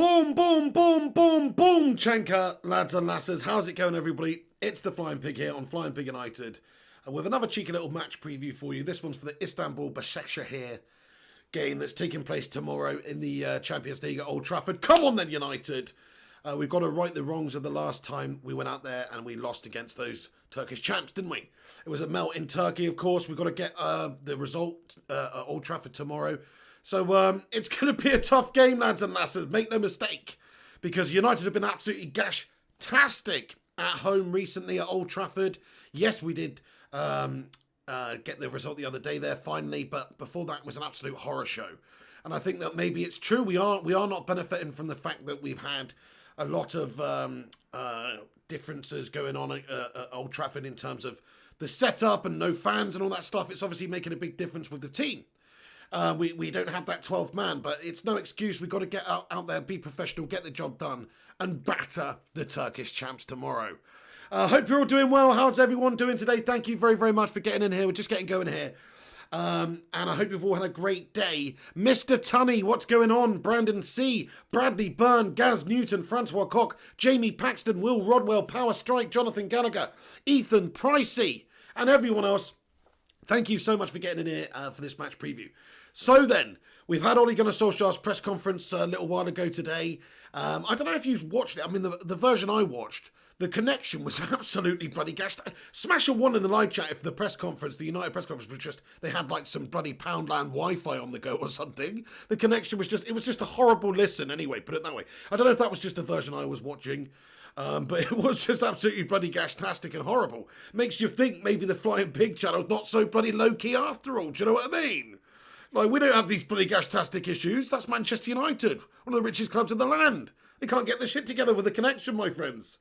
Boom, boom, boom, boom, boom, Chenka, lads and lasses. How's it going, everybody? It's the Flying Pig here on Flying Pig United with another cheeky little match preview for you. This one's for the Istanbul Basaksehir game that's taking place tomorrow in the Champions League at Old Trafford. Come on then, United. We've got to right the wrongs of the last time we went out there and we lost against those Turkish champs, didn't we? It was a melt in Turkey, of course. We've got to get the result at Old Trafford tomorrow. So it's going to be a tough game, lads and lasses. Make no mistake. Because United have been absolutely gash-tastic at home recently at Old Trafford. Yes, we did get the result the other day there, finally. But before that, it was an absolute horror show. And I think that maybe it's true. We are not benefiting from the fact that we've had a lot of differences going on at Old Trafford in terms of the setup and no fans and all that stuff. It's obviously making a big difference with the team. We don't have that 12th man, but it's no excuse. We've got to get out there, be professional, get the job done, and batter the Turkish champs tomorrow. Hope you're all doing well. How's everyone doing today? Thank you very, very much for getting in here. We're just getting going here. And I hope you've all had a great day. Mr. Tunney, what's going on? Brandon C, Bradley Byrne, Gaz Newton, Francois Koch, Jamie Paxton, Will Rodwell, Power Strike, Jonathan Gallagher, Ethan Pricey, and everyone else. Thank you so much for getting in here for this match preview. So then, we've had Ole Gunnar Solskjaer's press conference a little while ago today. I don't know if you've watched it. I mean, the version I watched, the connection was absolutely bloody gashed. Smash a one in the live chat if the press conference, the United press conference was just, they had like some bloody Poundland Wi-Fi on the go or something. The connection was just, it was just a horrible listen anyway, put it that way. I don't know if that was just the version I was watching. But it was just absolutely bloody gash-tastic and horrible. Makes you think maybe the Flying Pig channel's not so bloody low-key after all. Do you know what I mean? Like, we don't have these bloody gash-tastic issues. That's Manchester United, one of the richest clubs in the land. They can't get the shit together with the connection, my friends.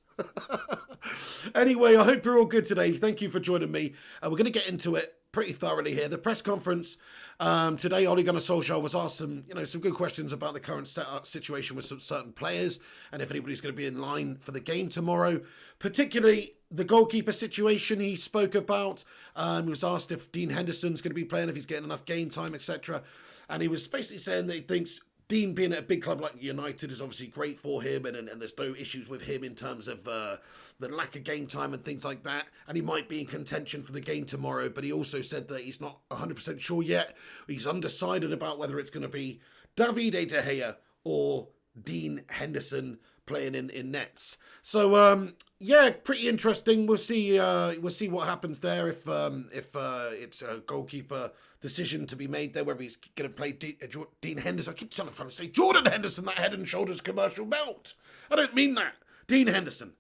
Anyway, I hope you're all good today. Thank you for joining me. We're going to get into it pretty thoroughly here. The press conference today, Ole Gunnar Solskjaer was asked some good questions about the current situation with some certain players and if anybody's going to be in line for the game tomorrow. Particularly the goalkeeper situation he spoke about. He was asked if Dean Henderson's going to be playing, if he's getting enough game time, etc. And he was basically saying that he thinks Dean being at a big club like United is obviously great for him, and there's no issues with him in terms of the lack of game time and things like that. And he might be in contention for the game tomorrow, but he also said that he's not 100% sure yet. He's undecided about whether it's going to be David De Gea or Dean Henderson playing in nets. So yeah, pretty interesting. We'll see what happens there if it's a goalkeeper decision to be made there, whether he's going to play Dean Henderson. I keep trying to say Jordan Henderson, that Head and Shoulders commercial belt. I don't mean that. Dean Henderson.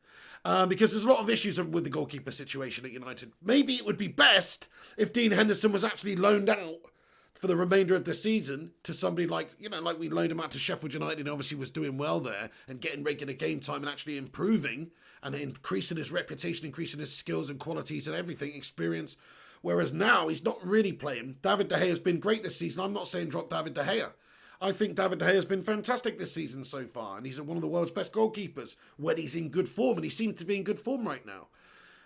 Because there's a lot of issues with the goalkeeper situation at United. Maybe it would be best if Dean Henderson was actually loaned out for the remainder of the season to somebody like we loaned him out to Sheffield United and obviously was doing well there and getting regular game time and actually improving and increasing his reputation, increasing his skills and qualities and everything, experience. Whereas now he's not really playing. David De Gea has been great this season. I'm not saying drop David De Gea. I think David De Gea has been fantastic this season so far, and he's one of the world's best goalkeepers when he's in good form, and he seems to be in good form right now.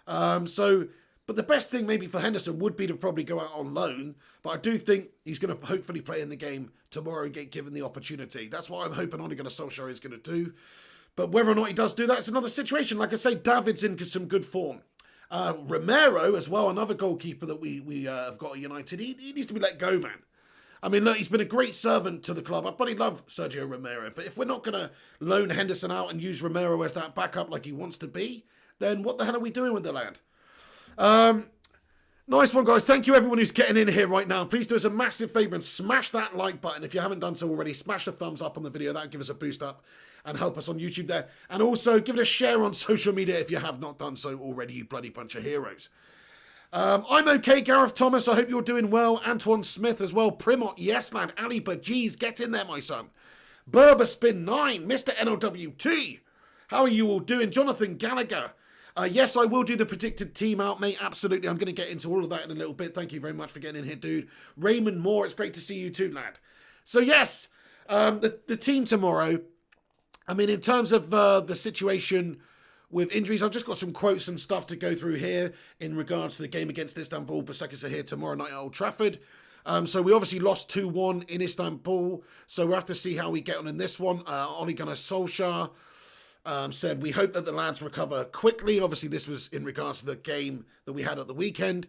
But the best thing maybe for Henderson would be to probably go out on loan, but I do think he's going to hopefully play in the game tomorrow and get given the opportunity. That's what I'm hoping Ole Gunnar Solskjaer is going to do. But whether or not he does do that, it's another situation. Like I say, David's in some good form. Romero as well, another goalkeeper that we have got at United, he needs to be let go, man. I mean, look, he's been a great servant to the club. I probably love Sergio Romero, but if we're not going to loan Henderson out and use Romero as that backup like he wants to be, then what the hell are we doing with the lad? Nice one, guys. Thank you, everyone who's getting in here right now. Please do us a massive favour and smash that like button. If you haven't done so already, smash a thumbs up on the video. That'll give us a boost up and help us on YouTube there. And also, give it a share on social media if you have not done so already, you bloody bunch of heroes. I'm okay, Gareth Thomas. I hope you're doing well. Antoine Smith as well. Primot, yes, lad. Ali Bajeez, get in there, my son. Berberspin 9, Mr. NLWT. How are you all doing? Jonathan Gallagher. Yes, I will do the predicted team out, mate. Absolutely. I'm going to get into all of that in a little bit. Thank you very much for getting in here, dude. Raymond Moore, it's great to see you too, lad. So, yes, the team tomorrow. I mean, in terms of the situation with injuries, I've just got some quotes and stuff to go through here in regards to the game against Istanbul Basaksehir tomorrow night at Old Trafford. So we obviously lost 2-1 in Istanbul. So we'll have to see how we get on in this one. Ole Gunnar Solskjaer said, we hope that the lads recover quickly. Obviously, this was in regards to the game that we had at the weekend.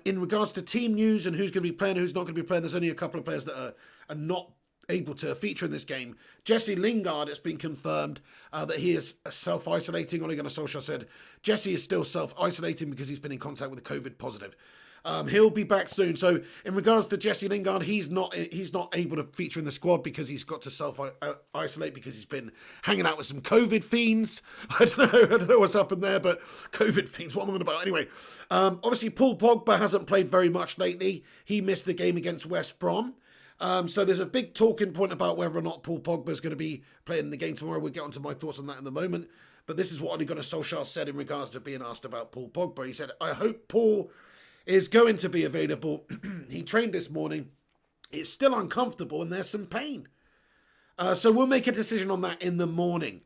In regards to team news and who's going to be playing and who's not going to be playing, there's only a couple of players that are not able to feature in this game. Jesse Lingard, it's been confirmed that he is self-isolating. Ole Gunnar Solskjaer said Jesse is still self-isolating because he's been in contact with a COVID positive. He'll be back soon. So in regards to Jesse Lingard, he's not able to feature in the squad because he's got to self-isolate because he's been hanging out with some COVID fiends. I don't know what's happened there, but COVID fiends, what am I on about? Anyway, obviously Paul Pogba hasn't played very much lately. He missed the game against West Brom. So there's a big talking point about whether or not Paul Pogba is going to be playing in the game tomorrow. We'll get onto my thoughts on that in a moment. But this is what Ole Gunnar Solskjaer said in regards to being asked about Paul Pogba. He said, I hope Paul is going to be available. He trained this morning. It's still uncomfortable and there's some pain. So we'll make a decision on that in the morning.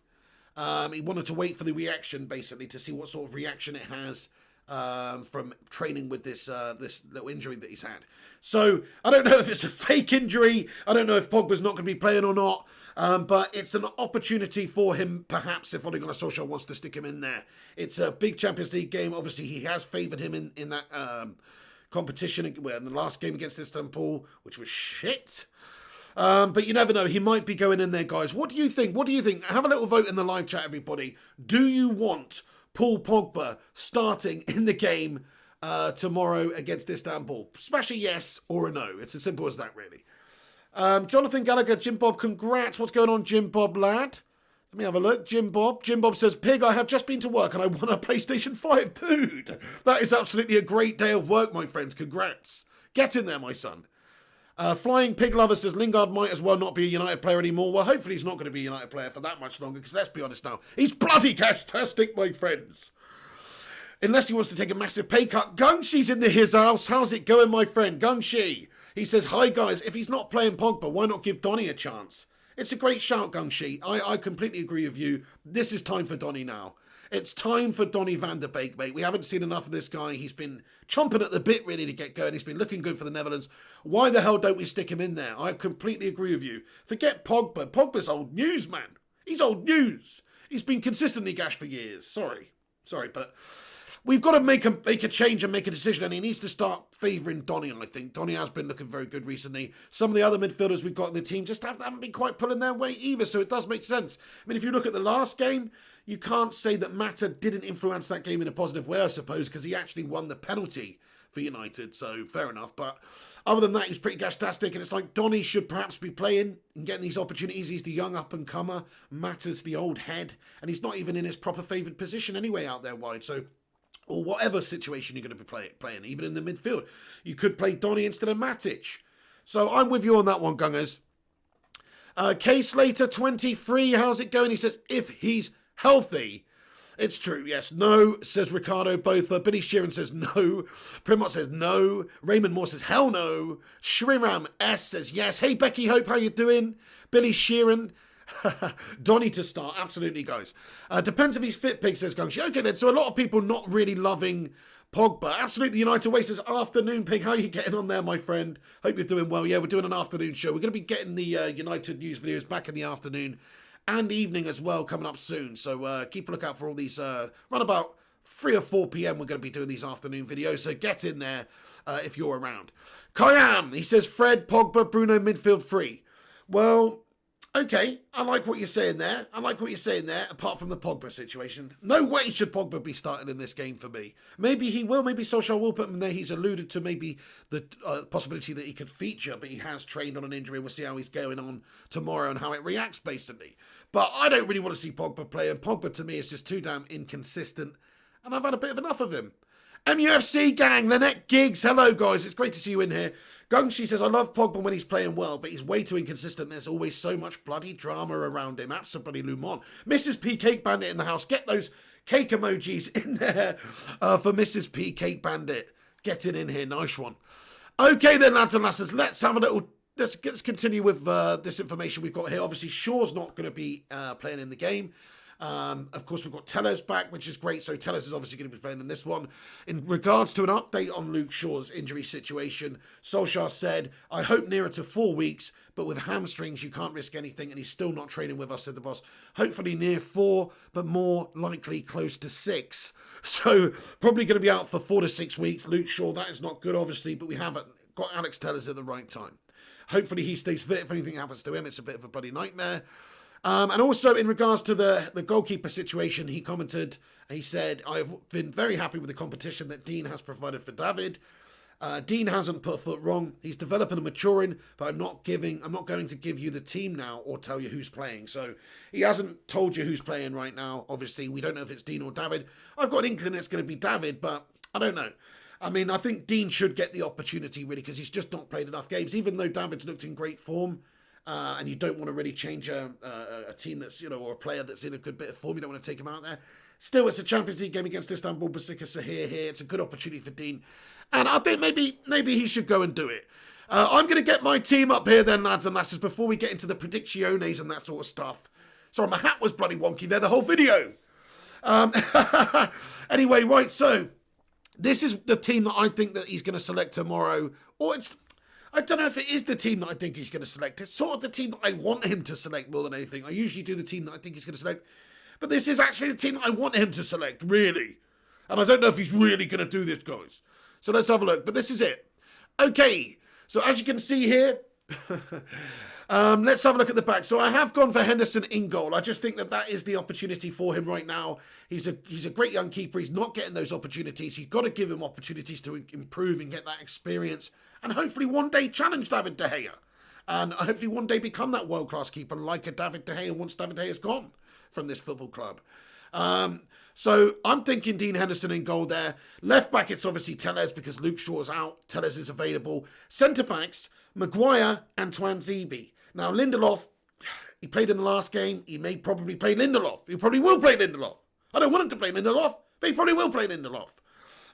He wanted to wait for the reaction, basically, to see what sort of reaction it has from training with this little injury that he's had. So I don't know if it's a fake injury. I don't know if Pogba's not going to be playing or not. But it's an opportunity for him, perhaps, if Ole Gunnar Solskjaer wants to stick him in there. It's a big Champions League game. Obviously, he has favoured him in that competition in the last game against Istanbul, which was shit. But you never know. He might be going in there, guys. What do you think? What do you think? Have a little vote in the live chat, everybody. Do you want Paul Pogba starting in the game tomorrow against Istanbul? Smash a yes or a no. It's as simple as that, really. Jonathan Gallagher, Jim Bob, congrats. What's going on, Jim Bob, lad? Let me have a look. Jim Bob says, Pig, I have just been to work and I won a PlayStation 5. Dude, that is absolutely a great day of work, my friends. Congrats. Get in there, my son. Flying Pig Lover says, Lingard might as well not be a United player anymore. Well, hopefully he's not going to be a United player for that much longer, because let's be honest now, he's bloody cash-tastic, my friends. Unless he wants to take a massive pay cut. Gungshi's in his house. How's it going, my friend? Gungshi. He says, hi, guys. If he's not playing Pogba, why not give Donny a chance? It's a great shout, Gungshi. I completely agree with you. This is time for Donny now. It's time for Donny van der Beek, mate. We haven't seen enough of this guy. He's been chomping at the bit, really, to get going. He's been looking good for the Netherlands. Why the hell don't we stick him in there? I completely agree with you. Forget Pogba. Pogba's old news, man. He's old news. He's been consistently gashed for years. Sorry, but we've got to make a change and make a decision, and he needs to start favouring Donny, I think. Donny has been looking very good recently. Some of the other midfielders we've got in the team just haven't been quite pulling their weight either, so it does make sense. I mean, if you look at the last game, you can't say that Mata didn't influence that game in a positive way, I suppose, because he actually won the penalty for United, so fair enough. But other than that, he's pretty gastastic, and it's like Donny should perhaps be playing and getting these opportunities. He's the young up-and-comer. Mata's the old head, and he's not even in his proper favoured position anyway out there wide, so or whatever situation you're going to be playing, even in the midfield. You could play Donny instead of Matic. So I'm with you on that one, Gungers. K Slater 23, how's it going? He says, if he's healthy. It's true, yes. No, says Ricardo. Both. Billy Sheeran says no. Primot says no. Raymond Moore says hell no. Shriram S says yes. Hey, Becky Hope, how you doing? Billy Sheeran. Donny to start, absolutely, guys. Depends if he's fit, Pig, says Gungshi. Okay, then, so a lot of people not really loving Pogba. Absolutely, United Way says afternoon, Pig. How are you getting on there, my friend? Hope you're doing well. Yeah, we're doing an afternoon show. We're going to be getting the United news videos back in the afternoon and evening as well, coming up soon. So keep a lookout for all these. Around about 3 or 4 p.m. we're going to be doing these afternoon videos. So get in there if you're around. Kayam, he says Fred, Pogba, Bruno, midfield free. Well, okay, I like what you're saying there. Apart from the Pogba situation. No way should Pogba be starting in this game for me. Maybe he will. Maybe Solskjaer will put him there. He's alluded to maybe the possibility that he could feature, but he has trained on an injury. We'll see how he's going on tomorrow and how it reacts, basically. But I don't really want to see Pogba play, and Pogba to me is just too damn inconsistent, and I've had a bit of enough of him. MUFC gang, Lynette Giggs, hello guys, it's great to see you in here. Gungshi says, I love Pogba when he's playing well, but he's way too inconsistent. There's always so much bloody drama around him. Absolutely Lumon. Mrs. P Cake Bandit in the house. Get those cake emojis in there for Mrs. P Cake Bandit. Getting in here, nice one. Okay then, lads and lasses, let's continue with this information we've got here. Obviously, Shaw's not going to be playing in the game. Of course, we've got Tellez back, which is great. So Tellez is obviously going to be playing in this one. In regards to an update on Luke Shaw's injury situation, Solskjaer said, I hope nearer to 4 weeks, but with hamstrings, you can't risk anything, and he's still not training with us, said the boss. Hopefully near 4, but more likely close to 6. So probably going to be out for 4 to 6 weeks. Luke Shaw, that is not good, obviously, but we haven't got Alex Tellez at the right time. Hopefully he stays fit. If anything happens to him, it's a bit of a bloody nightmare. And also in regards to the goalkeeper situation, he commented, he said, I've been very happy with the competition that Dean has provided for David. Dean hasn't put a foot wrong. He's developing and maturing, but I'm not going to give you the team now or tell you who's playing. So he hasn't told you who's playing right now. Obviously, we don't know if it's Dean or David. I've got an inkling it's going to be David, but I don't know. I mean, I think Dean should get the opportunity, really, because he's just not played enough games, even though David's looked in great form. And you don't want to really change a team that's, or a player that's in a good bit of form. You don't want to take him out there. Still, it's a Champions League game against Istanbul Basaksehir here. It's a good opportunity for Dean. And I think maybe he should go and do it. I'm going to get my team up here then, lads and lasses, before we get into the predicciones and that sort of stuff. Sorry, my hat was bloody wonky there the whole video. Anyway, right, so this is the team that I think that he's going to select tomorrow. I don't know if it is the team that I think he's going to select. It's sort of the team that I want him to select more than anything. I usually do the team that I think he's going to select. But this is actually the team that I want him to select, really. And I don't know if he's really going to do this, guys. So let's have a look. But this is it. Okay. So as you can see here, let's have a look at the back. So I have gone for Henderson in goal. I just think that is the opportunity for him right now. He's a great young keeper. He's not getting those opportunities. You've got to give him opportunities to improve and get that experience. And hopefully one day challenge David De Gea. And hopefully one day become that world-class keeper like a David De Gea once David De Gea's gone from this football club. So I'm thinking Dean Henderson in goal there. Left back, it's obviously Tellez because Luke Shaw's out. Tellez is available. Centre backs, Maguire and Tuanzebe. Now Lindelof, he played in the last game. He may probably play Lindelof. He probably will play Lindelof. I don't want him to play Lindelof, but he probably will play Lindelof.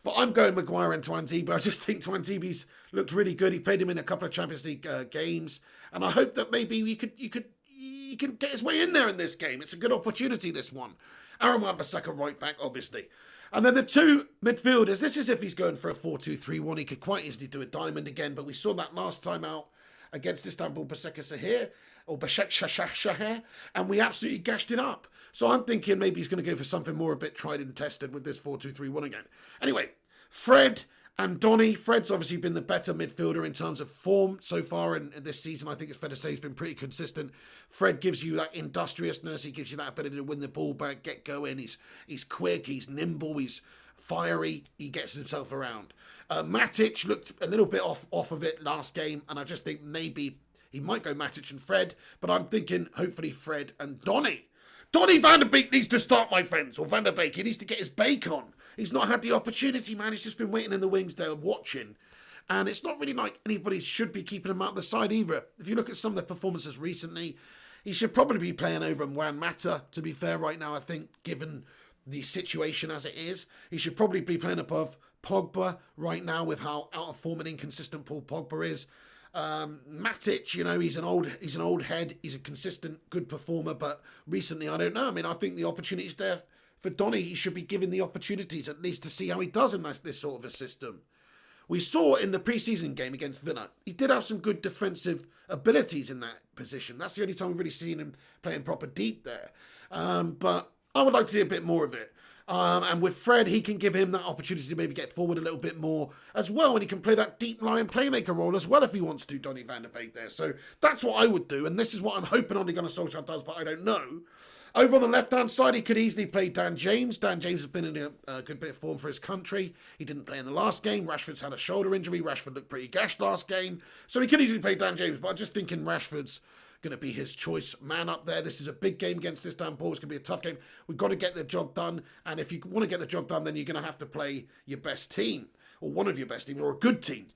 But I'm going Maguire and Tuanzebe. I just think Tuanzebe's looked really good. He played him in a couple of Champions League games. And I hope that maybe you can get his way in there in this game. It's a good opportunity, this one. Aaron Wan-Bissaka right back, obviously. And then the two midfielders, this is if he's going for a 4-2-3-1. He could quite easily do a diamond again, but we saw that last time out against Istanbul Basaksehir, or Basaksehir, and we absolutely gashed it up. So I'm thinking maybe he's going to go for something more a bit tried and tested with this 4-2-3-1 again. Anyway, Fred and Donny. Fred's obviously been the better midfielder in terms of form so far in this season. I think it's fair to say he's been pretty consistent. Fred gives you that industriousness. He gives you that ability to win the ball back, get going. He's quick, he's nimble, he's fiery. He gets himself around. Matic looked a little bit off of it last game, and I just think maybe he might go Matic and Fred, but I'm thinking hopefully Fred and Donny. Donny van der Beek needs to start, my friends, or Van der Beek. He needs to get his bake on. He's not had the opportunity, man. He's just been waiting in the wings there watching. And it's not really like anybody should be keeping him out the side either. If you look at some of the performances recently, he should probably be playing over Juan Mata, to be fair, right now, I think, given the situation as it is. He should probably be playing above Pogba right now with how out of form and inconsistent Paul Pogba is. Matic, he's an old head. He's a consistent, good performer, but recently, I don't know. I mean, I think the opportunity's there for Donny. He should be given the opportunities at least to see how he does in this sort of a system. We saw in the pre-season game against Villa, he did have some good defensive abilities in that position. That's the only time we've really seen him playing proper deep there. But I would like to see a bit more of it. And with Fred, he can give him that opportunity to maybe get forward a little bit more as well. And he can play that deep line playmaker role as well if he wants to, Donny van der Beek there. So that's what I would do. And this is what I'm hoping Ole Gunnar Solskjaer does, but I don't know. Over on the left-hand side, he could easily play Dan James. Dan James has been in a good bit of form for his country. He didn't play in the last game. Rashford's had a shoulder injury. Rashford looked pretty gashed last game. So he could easily play Dan James, but I'm just thinking Rashford's going to be his choice man up there. This is a big game against Istanbul. It's going to be a tough game. We've got to get the job done. And if you want to get the job done, then you're going to have to play your best team, or one of your best teams, or a good team.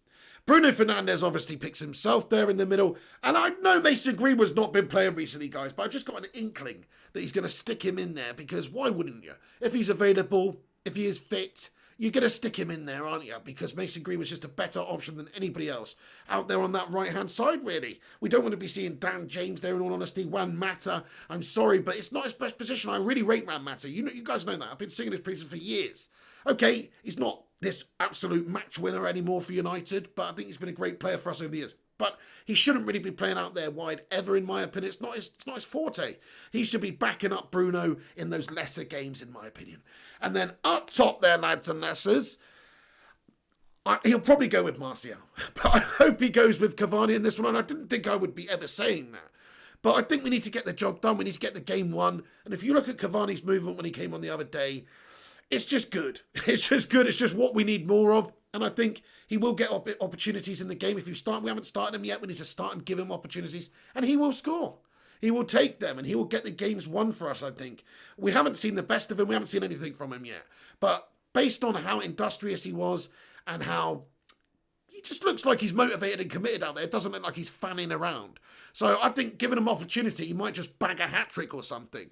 Bruno Fernandes obviously picks himself there in the middle. And I know Mason Greenwood's not been playing recently, guys, but I've just got an inkling that he's going to stick him in there, because why wouldn't you? If he's available, if he is fit, you're going to stick him in there, aren't you? Because Mason Greenwood's just a better option than anybody else out there on that right-hand side, really. We don't want to be seeing Dan James there, in all honesty. Juan Mata, I'm sorry, but it's not his best position. I really rate Juan Mata. You guys know that. I've been singing his praises for years. Okay, he's not this absolute match winner anymore for United, but I think he's been a great player for us over the years. But he shouldn't really be playing out there wide ever, in my opinion. It's not his forte. He should be backing up Bruno in those lesser games, in my opinion. And then up top there, lads and lasses, he'll probably go with Martial. But I hope he goes with Cavani in this one. And I didn't think I would be ever saying that. But I think we need to get the job done. We need to get the game won. And if you look at Cavani's movement when he came on the other day, it's just good. It's just good. It's just what we need more of. And I think he will get opportunities in the game. If you start, we haven't started him yet. We need to start and give him opportunities. And he will score. He will take them and he will get the games won for us, I think. We haven't seen the best of him. We haven't seen anything from him yet. But based on how industrious he was and how he just looks like he's motivated and committed out there, it doesn't look like he's fanning around. So I think given him opportunity, he might just bag a hat-trick or something.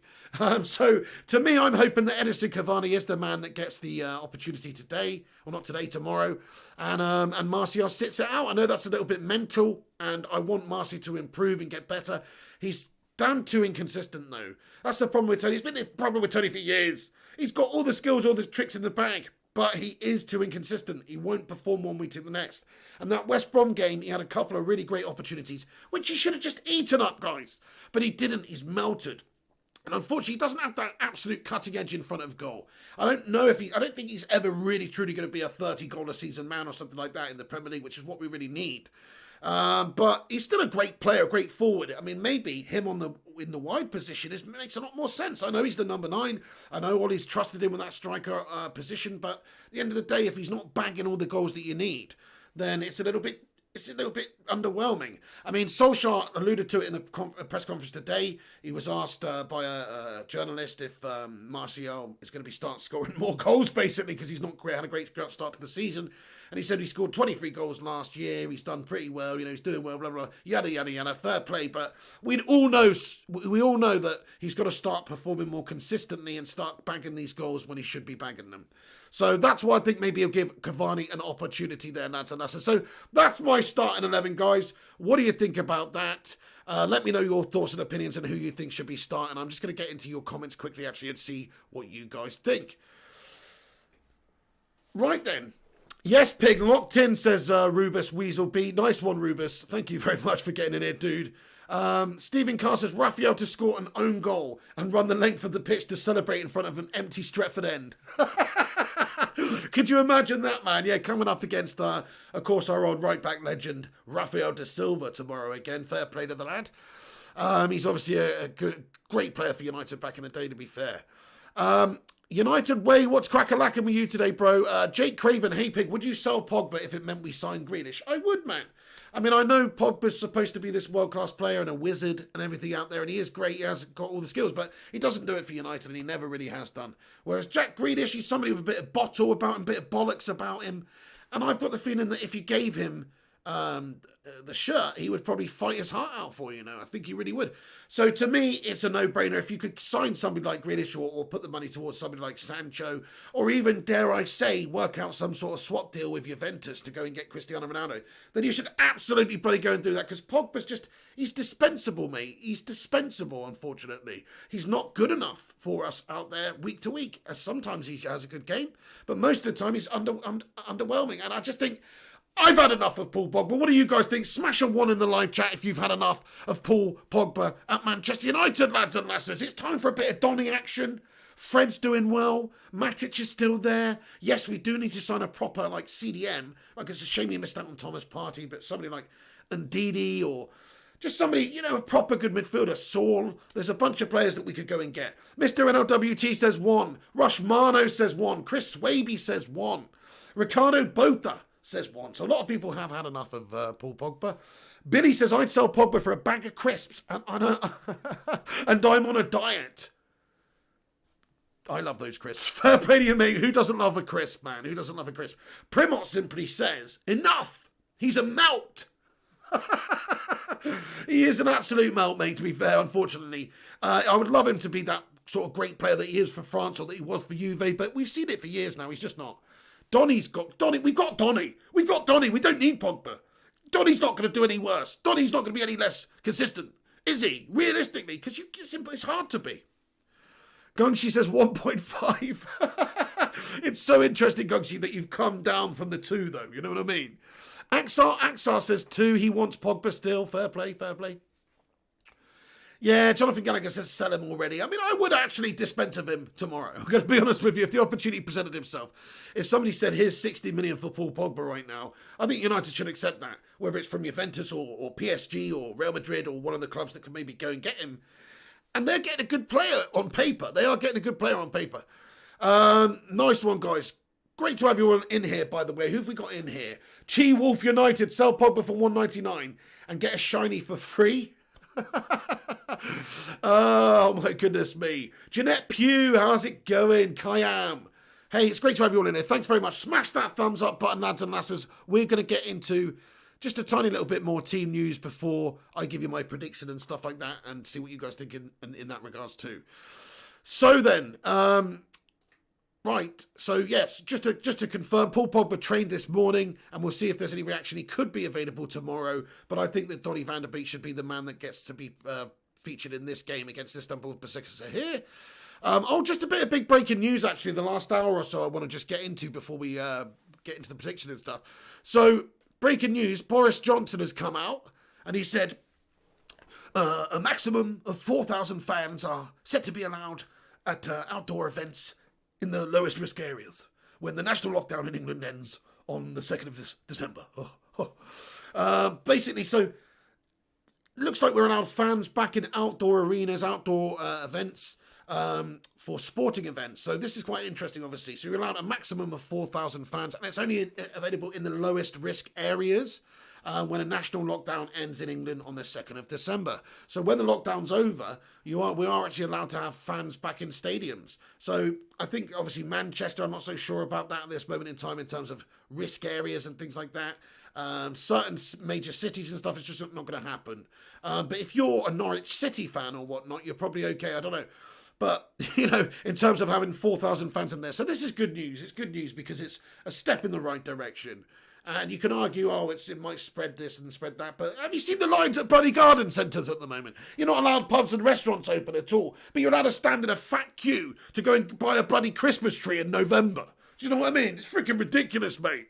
So to me, I'm hoping that Edinson Cavani is the man that gets the opportunity today, or not today, tomorrow, and Martial sits it out. I know that's a little bit mental, and I want Martial to improve and get better. He's damn too inconsistent, though. That's the problem with Tony. It's been the problem with Tony for years. He's got all the skills, all the tricks in the bag, but he is too inconsistent. He won't perform one week to the next. And that West Brom game, he had a couple of really great opportunities, which he should have just eaten up, guys. But he didn't. He's melted. And unfortunately, he doesn't have that absolute cutting edge in front of goal. I don't think he's ever really, truly going to be a 30-goal-a-season man or something like that in the Premier League, which is what we really need. But he's still a great player, a great forward. I mean, maybe him in the wide position makes a lot more sense. I know he's the number 9. I know Ollie's trusted him with that striker position. But at the end of the day, if he's not bagging all the goals that you need, then it's a little bit underwhelming. I mean, Solskjaer alluded to it in the press conference today. He was asked by a journalist if Martial is going to start scoring more goals, basically, because he's not had a great start to the season. And he said he scored 23 goals last year. He's done pretty well. He's doing well, blah, blah, yada, yada, yada. Fair play. But we all know that he's got to start performing more consistently and start bagging these goals when he should be bagging them. So that's why I think maybe he'll give Cavani an opportunity there, lads and lasses. So that's my starting 11, guys. What do you think about that? Let me know your thoughts and opinions on who you think should be starting. I'm just going to get into your comments quickly, actually, and see what you guys think. Right then. Yes, Pig, locked in, says Rubus Weaselby. Nice one, Rubus. Thank you very much for getting in here, dude. Stephen Carr says Raphael to score an own goal and run the length of the pitch to celebrate in front of an empty Stretford end. Could you imagine that, man? Yeah, coming up against, of course, our old right-back legend, Rafael da Silva tomorrow again. Fair play to the lad. He's obviously a great player for United back in the day, to be fair. United Way, what's crack-a-lacking with you today, bro? Jake Craven, hey, Pig, would you sell Pogba if it meant we signed Grealish? I would, man. I mean, I know Pogba's supposed to be this world-class player and a wizard and everything out there, and he is great, he has got all the skills, but he doesn't do it for United, and he never really has done. Whereas Jack Grealish, he's somebody with a bit of bottle about him, a bit of bollocks about him, and I've got the feeling that if you gave him the shirt, he would probably fight his heart out for you, I think he really would. So to me, it's a no-brainer. If you could sign somebody like Grealish or put the money towards somebody like Sancho, or even, dare I say, work out some sort of swap deal with Juventus to go and get Cristiano Ronaldo, then you should absolutely probably go and do that, because Pogba's he's dispensable, mate. He's dispensable, unfortunately. He's not good enough for us out there week to week, as sometimes he has a good game, but most of the time he's underwhelming. And I just think, I've had enough of Paul Pogba. What do you guys think? Smash a 1 in the live chat if you've had enough of Paul Pogba at Manchester United, lads and lasses. It's time for a bit of Donny action. Fred's doing well. Matic is still there. Yes, we do need to sign a proper, CDM. It's a shame we missed out on Thomas Partey, but somebody like Ndidi or just somebody, a proper good midfielder. Saul. There's a bunch of players that we could go and get. Mr. NLWT says 1. Rush Marno says 1. Chris Swaby says 1. Ricardo Botha says 1. So a lot of people have had enough of Paul Pogba. Billy says, I'd sell Pogba for a bag of crisps and I'm on a diet. I love those crisps. Fair play to you, mate. Who doesn't love a crisp, man? Who doesn't love a crisp? Primot simply says, enough. He's a melt. He is an absolute melt, mate, to be fair, unfortunately. I would love him to be that sort of great player that he is for France or that he was for Juve, but we've seen it for years now. He's just not. Donny's got Donny. We've got Donny. We've got Donny. We don't need Pogba. Donny's not going to do any worse. Donny's not going to be any less consistent, is he? Realistically, because it's hard to be. Gungshi says 1.5. It's so interesting, Gungshi, that you've come down from the 2, though. You know what I mean? Axar says 2. He wants Pogba still. Fair play, fair play. Yeah, Jonathan Gallagher says sell him already. I mean, I would actually dispense of him tomorrow. I'm going to be honest with you. If the opportunity presented himself, if somebody said, here's 60 million for Paul Pogba right now, I think United should accept that. Whether it's from Juventus or PSG or Real Madrid or one of the clubs that can maybe go and get him. And they're getting a good player on paper. They are getting a good player on paper. Nice one, guys. Great to have you all in here, by the way. Who have we got in here? Chi Wolf United, sell Pogba for $1.99 and get a shiny for free. Oh my goodness me. Jeanette Pugh, how's it going? Kayam. Hey, it's great to have you all in here. Thanks very much. Smash that thumbs up button, lads and lasses. We're going to get into just a tiny little bit more team news before I give you my prediction and stuff like that and see what you guys think in that regards too. So then, right, so yes, just to confirm, Paul Pogba trained this morning, and we'll see if there's any reaction. He could be available tomorrow, but I think that Donny van der Beek should be the man that gets to be featured in this game against Istanbul Basaksehir. Just a bit of big breaking news, actually, the last hour or so I want to just get into before we get into the prediction and stuff. So, breaking news, Boris Johnson has come out, and he said a maximum of 4,000 fans are set to be allowed at outdoor events in the lowest risk areas when the national lockdown in England ends on the 2nd of December. Basically, so looks like we're allowed fans back in outdoor arenas, outdoor events for sporting events. So this is quite interesting, obviously. So you're allowed a maximum of 4,000 fans, and it's only available in the lowest risk areas when a national lockdown ends in England on the 2nd of December. So when the lockdown's over, we are actually allowed to have fans back in stadiums. So I think, obviously, Manchester, I'm not so sure about that at this moment in time in terms of risk areas and things like that. Certain major cities and stuff, it's just not going to happen. But if you're a Norwich City fan or whatnot, you're probably okay. I don't know. But, you know, in terms of having 4,000 fans in there. So this is good news. It's good news because it's a step in the right direction. And you can argue, it might spread this and spread that. But have you seen the lines at bloody garden centres at the moment? You're not allowed pubs and restaurants open at all. But you're allowed to stand in a fat queue to go and buy a bloody Christmas tree in November. Do you know what I mean? It's freaking ridiculous, mate.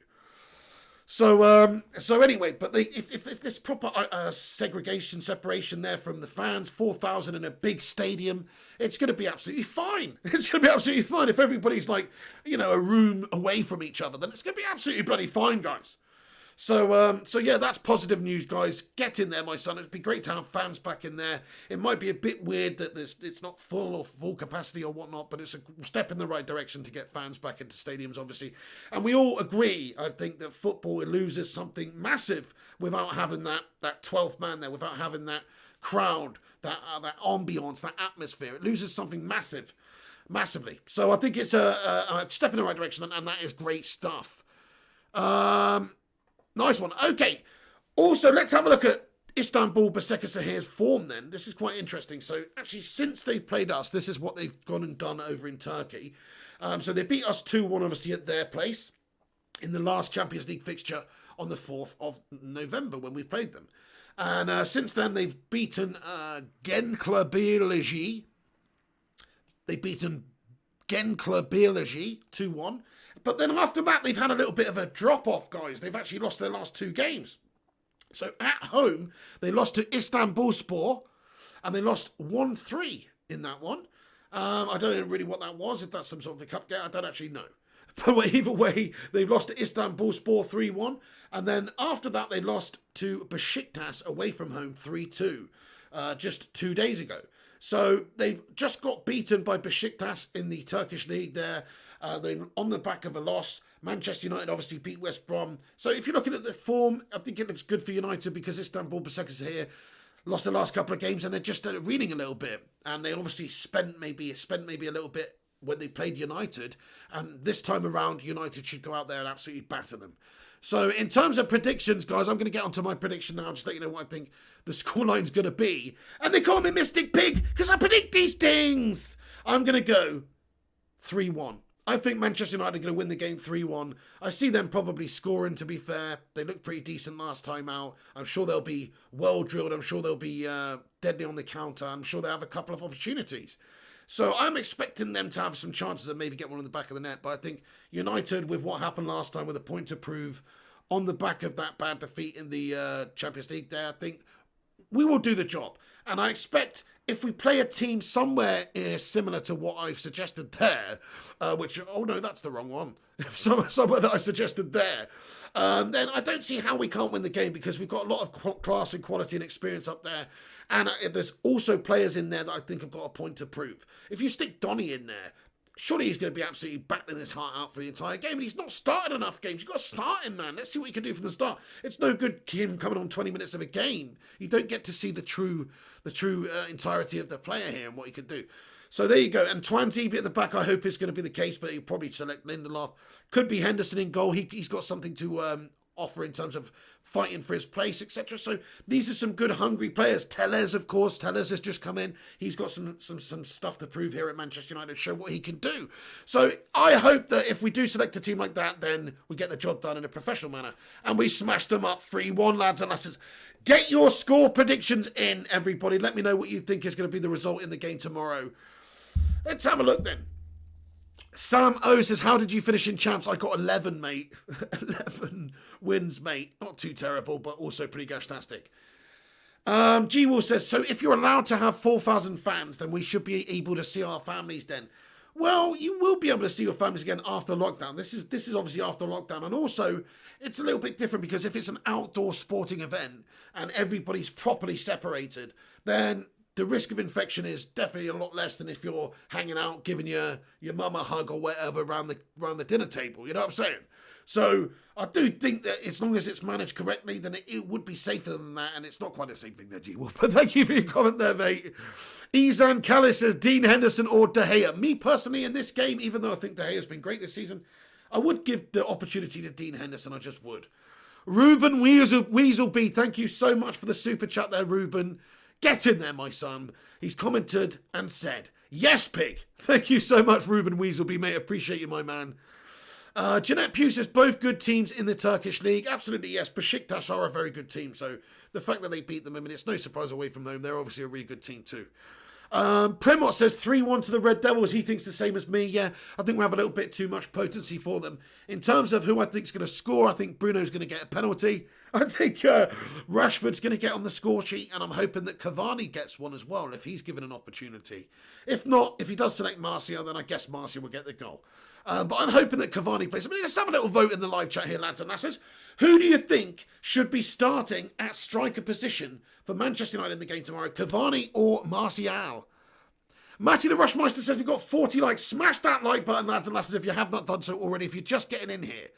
So anyway, but if there's proper separation there from the fans, 4,000 in a big stadium, it's going to be absolutely fine. It's going to be absolutely fine. If everybody's like, a room away from each other, then it's going to be absolutely bloody fine, guys. So yeah, that's positive news, guys. Get in there, my son. It'd be great to have fans back in there. It might be a bit weird that it's not full or full capacity or whatnot, but it's a step in the right direction to get fans back into stadiums, obviously. And we all agree, I think, that football loses something massive without having that 12th man there, without having that crowd, that ambience, that atmosphere. It loses something massively. So I think it's a step in the right direction, and that is great stuff. Nice one. Okay. Also, let's have a look at Istanbul Basaksehir's form then. This is quite interesting. So, actually, since they've played us, this is what they've gone and done over in Turkey. So, they beat us 2-1, obviously, at their place in the last Champions League fixture on the 4th of November when we played them. And since then, they've beaten Gençlerbirliği. They've beaten Gençlerbirliği 2-1. But then after that, they've had a little bit of a drop-off, guys. They've actually lost their last 2 games. So at home, they lost to Istanbulspor, and they lost 1-3 in that one. I don't know really what that was, if that's some sort of a cup game. I don't actually know. But either way, they've lost to Istanbulspor 3-1. And then after that, they lost to Besiktas away from home 3-2 just 2 days ago. So they've just got beaten by Besiktas in the Turkish league there. They're on the back of a loss. Manchester United obviously beat West Brom. So if you're looking at the form, I think it looks good for United because Istanbul Basaksehir lost the last couple of games and they're just reeling a little bit. And they obviously spent maybe a little bit when they played United. And this time around, United should go out there and absolutely batter them. So in terms of predictions, guys, I'm going to get onto my prediction now. Just let you know what I think the scoreline's going to be. And they call me Mystic Pig because I predict these things. I'm going to go 3-1. I think Manchester United are going to win the game 3-1. I see them probably scoring, to be fair. They looked pretty decent last time out. I'm sure they'll be well drilled. I'm sure they'll be deadly on the counter. I'm sure they'll have a couple of opportunities. So I'm expecting them to have some chances and maybe get one in the back of the net. But I think United, with what happened last time with a point to prove on the back of that bad defeat in the Champions League there, I think we will do the job. And I expect if we play a team somewhere similar to what I've suggested there, which, oh no, that's the wrong one. Somewhere that I suggested there, then I don't see how we can't win the game because we've got a lot of class and quality and experience up there. And there's also players in there that I think have got a point to prove. If you stick Donny in there, surely he's going to be absolutely battling his heart out for the entire game. And he's not started enough games. You've got to start him, man. Let's see what he can do from the start. It's no good him coming on 20 minutes of a game. You don't get to see the true entirety of the player here and what he could do. So there you go. And Twanty at the back, I hope is going to be the case, but he'll probably select Lindelof. Could be Henderson in goal. He's got something to offer in terms of fighting for his place, etc. So these are some good, hungry players. Telles, of course. Telles has just come in. He's got some stuff to prove here at Manchester United, show what he can do. So I hope that if we do select a team like that, then we get the job done in a professional manner. And we smash them up 3-1, lads and lasses. Get your score predictions in, everybody. Let me know what you think is going to be the result in the game tomorrow. Let's have a look then. Sam O says, how did you finish in champs? I got 11, mate. 11 wins, mate. Not too terrible, but also pretty gashtastic. G-Wall says, so if you're allowed to have 4,000 fans, then we should be able to see our families then. Well, you will be able to see your families again after lockdown. This is obviously after lockdown. And also, it's a little bit different because if it's an outdoor sporting event and everybody's properly separated, then the risk of infection is definitely a lot less than if you're hanging out, giving your mum a hug or whatever around the dinner table. You know what I'm saying? So I do think that as long as it's managed correctly, then it would be safer than that. And it's not quite the same thing there, G-Wolf. But thank you for your comment there, mate. Izan Callis says, Dean Henderson or De Gea. Me personally in this game, even though I think De Gea has been great this season, I would give the opportunity to Dean Henderson. I just would. Ruben Weaselby, thank you so much for the super chat there, Ruben. Get in there, my son. He's commented and said, yes, pig. Thank you so much, Ruben Weaselby, mate. Appreciate you, my man. Jeanette Pugh says, both good teams in the Turkish league. Absolutely, yes. Besiktas are a very good team. So the fact that they beat them, I mean, it's no surprise away from them. They're obviously a really good team too. Premot says 3-1 to the Red Devils. He thinks the same as me. Yeah, I think we have a little bit too much potency for them. In terms of who I think is going to score, I think Bruno's going to get a penalty. I think Rashford's going to get on the score sheet, and I'm hoping that Cavani gets one as well if he's given an opportunity. If not, if he does select Martial, then I guess Martial will get the goal. But I'm hoping that Cavani plays. I mean, let's have a little vote in the live chat here, lads and lasses. Who do you think should be starting at striker position for Manchester United in the game tomorrow? Cavani or Martial? Matty the Rushmeister says we've got 40 likes. Smash that like button, lads and lasses, if you have not done so already. If you're just getting in here,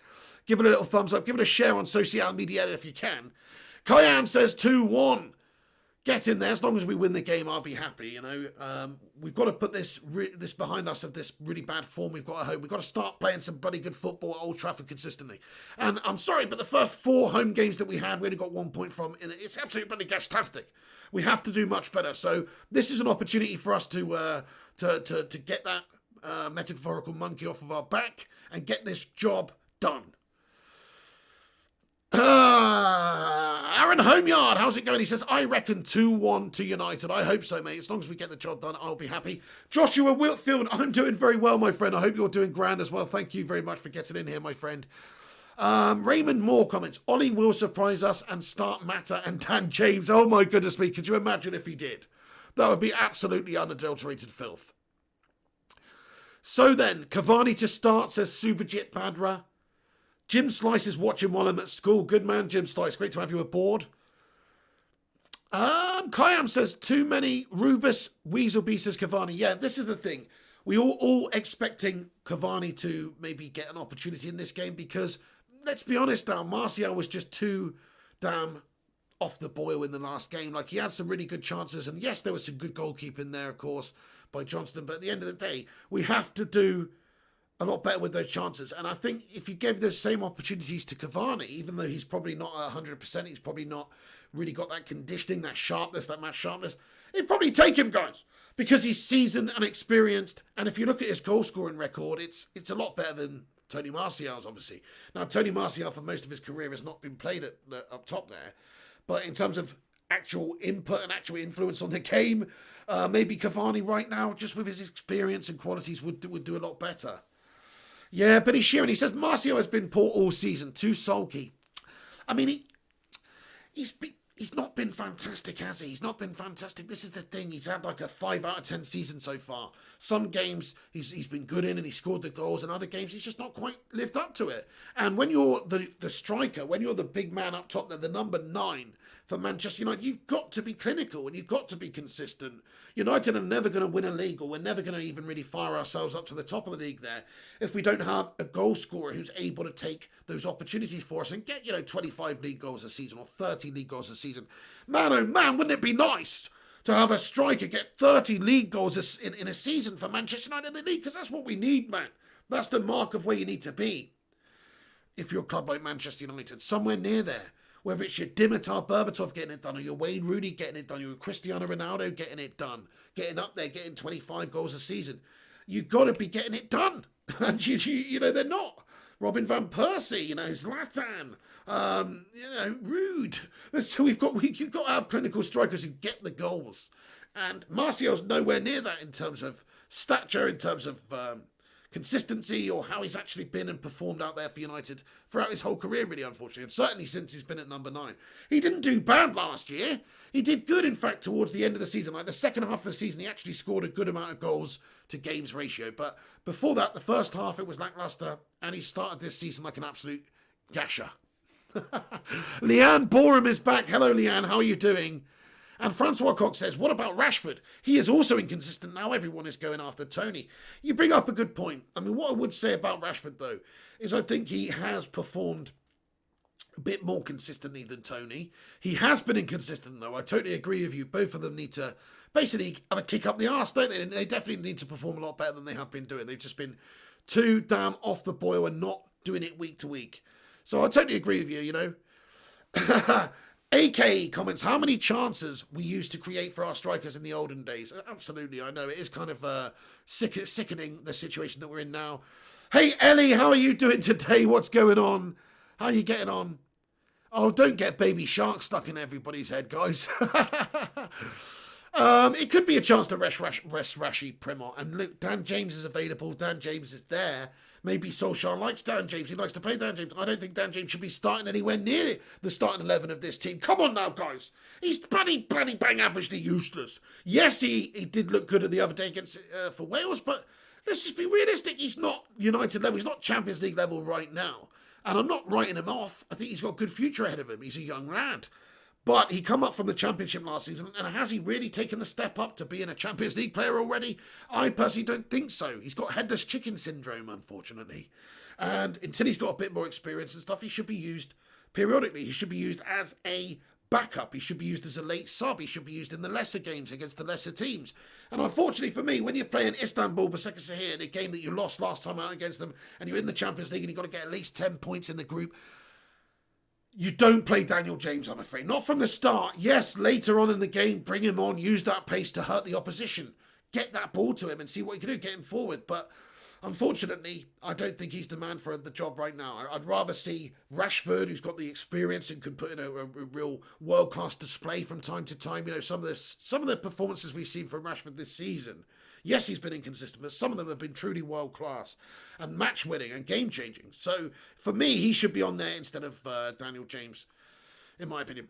give it a little thumbs up. Give it a share on social media if you can. Kyan says 2-1. Get in there. As long as we win the game, I'll be happy. You know, we've got to put this behind us of this really bad form we've got at home. We've got to start playing some bloody good football at Old Trafford consistently. And I'm sorry, but the first 4 home games that we had, we only got 1 point from. It's absolutely bloody gastastic. We have to do much better. So this is an opportunity for us to get that metaphorical monkey off of our back and get this job done. Aaron Homeyard, how's it going? He says, I reckon 2-1 to United. I hope so, mate. As long as we get the job done, I'll be happy. Joshua Whitfield, I'm doing very well, my friend. I hope you're doing grand as well. Thank you very much for getting in here, my friend. Raymond Moore comments, Ollie will surprise us and start Mata and Dan James. Oh my goodness me, could you imagine if he did? That would be absolutely unadulterated filth. So then, Cavani to start, says Subhajit Badra. Jim Slice is watching while I'm at school. Good man, Jim Slice. Great to have you aboard. Kayam says, too many. Rubus Weaselby says Cavani. Yeah, this is the thing. We all expecting Cavani to maybe get an opportunity in this game because, let's be honest now, Martial was just too damn off the boil in the last game. Like, he had some really good chances. And yes, there was some good goalkeeping there, of course, by Johnston. But at the end of the day, we have to do a lot better with those chances. And I think if you gave those same opportunities to Cavani, even though he's probably not 100%, he's probably not really got that conditioning, that sharpness, that match sharpness, it'd probably take him, guys. because he's seasoned and experienced. And if you look at his goal scoring record, it's a lot better than Tony Martial's, obviously. Now, Tony Martial, for most of his career, has not been played up top there. But in terms of actual input and actual influence on the game, maybe Cavani right now, just with his experience and qualities, would do a lot better. Yeah, Billy Sheeran, he says, Martial has been poor all season, too sulky. I mean, he's not been fantastic, has he? He's not been fantastic. This is the thing. He's had like a 5 out of 10 season so far. Some games he's been good in and he scored the goals, and other games he's just not quite lived up to it. And when you're the striker, when you're the big man up top, the number 9 for Manchester United, you've got to be clinical and you've got to be consistent. United are never going to win a league, or we're never going to even really fire ourselves up to the top of the league there, if we don't have a goal scorer who's able to take those opportunities for us and get, 25 league goals a season or 30 league goals a season. Man, oh man, wouldn't it be nice to have a striker get 30 league goals in a season for Manchester United in the league? Because that's what we need, man. That's the mark of where you need to be if you're a club like Manchester United, somewhere near there. Whether it's your Dimitar Berbatov getting it done, or your Wayne Rooney getting it done, or your Cristiano Ronaldo getting it done, getting up there, getting 25 goals a season. You've got to be getting it done. And, they're not. Robin Van Persie, Zlatan, Rude. So you've got to have clinical strikers who get the goals. And Martial's nowhere near that in terms of stature, in terms of consistency, or how he's actually been and performed out there for United throughout his whole career, really, unfortunately, and certainly since he's been at number 9. He didn't do bad last year. He did good, in fact, towards the end of the season. Like the second half of the season, he actually scored a good amount of goals to games ratio. But before that, the first half, it was lacklustre, and he started this season like an absolute gasher. Leanne Borum is back. Hello, Leanne. How are you doing? And Francois Cox says, what about Rashford? He is also inconsistent now. Everyone is going after Tony. You bring up a good point. I mean, what I would say about Rashford, though, is I think he has performed a bit more consistently than Tony. He has been inconsistent, though. I totally agree with you. Both of them need to basically have a kick up the arse, don't they? They definitely need to perform a lot better than they have been doing. They've just been too damn off the boil and not doing it week to week. So I totally agree with you, AK comments, how many chances we used to create for our strikers in the olden days? Absolutely, I know. It is kind of sickening, the situation that we're in now. Hey, Ellie, how are you doing today? What's going on? How are you getting on? Oh, don't get Baby Shark stuck in everybody's head, guys. It could be a chance to rest Rashi Primo. And look, Dan James is available. Dan James is there. Maybe Solskjaer likes Dan James. He likes to play Dan James. I don't think Dan James should be starting anywhere near the starting 11 of this team. Come on now, guys. He's bloody bang averagely useless. Yes, he did look good the other day against for Wales, but let's just be realistic. He's not United level. He's not Champions League level right now. And I'm not writing him off. I think he's got a good future ahead of him. He's a young lad. But he come up from the Championship last season, and has he really taken the step up to being a Champions League player already? I personally don't think so. He's got headless chicken syndrome, unfortunately. And until he's got a bit more experience and stuff, he should be used periodically. He should be used as a backup. He should be used as a late sub. He should be used in the lesser games against the lesser teams. And unfortunately for me, when you're playing Istanbul Basaksehir in a game that you lost last time out against them, and you're in the Champions League and you've got to get at least 10 points in the group, you don't play Daniel James, I'm afraid. Not from the start. Yes, later on in the game, bring him on, use that pace to hurt the opposition. Get that ball to him and see what he can do, get him forward. But unfortunately, I don't think he's the man for the job right now. I'd rather see Rashford, who's got the experience and can put in a real world-class display from time to time. Some of the performances we've seen from Rashford this season, yes, he's been inconsistent, but some of them have been truly world-class and match-winning and game-changing. So, for me, he should be on there instead of Daniel James, in my opinion.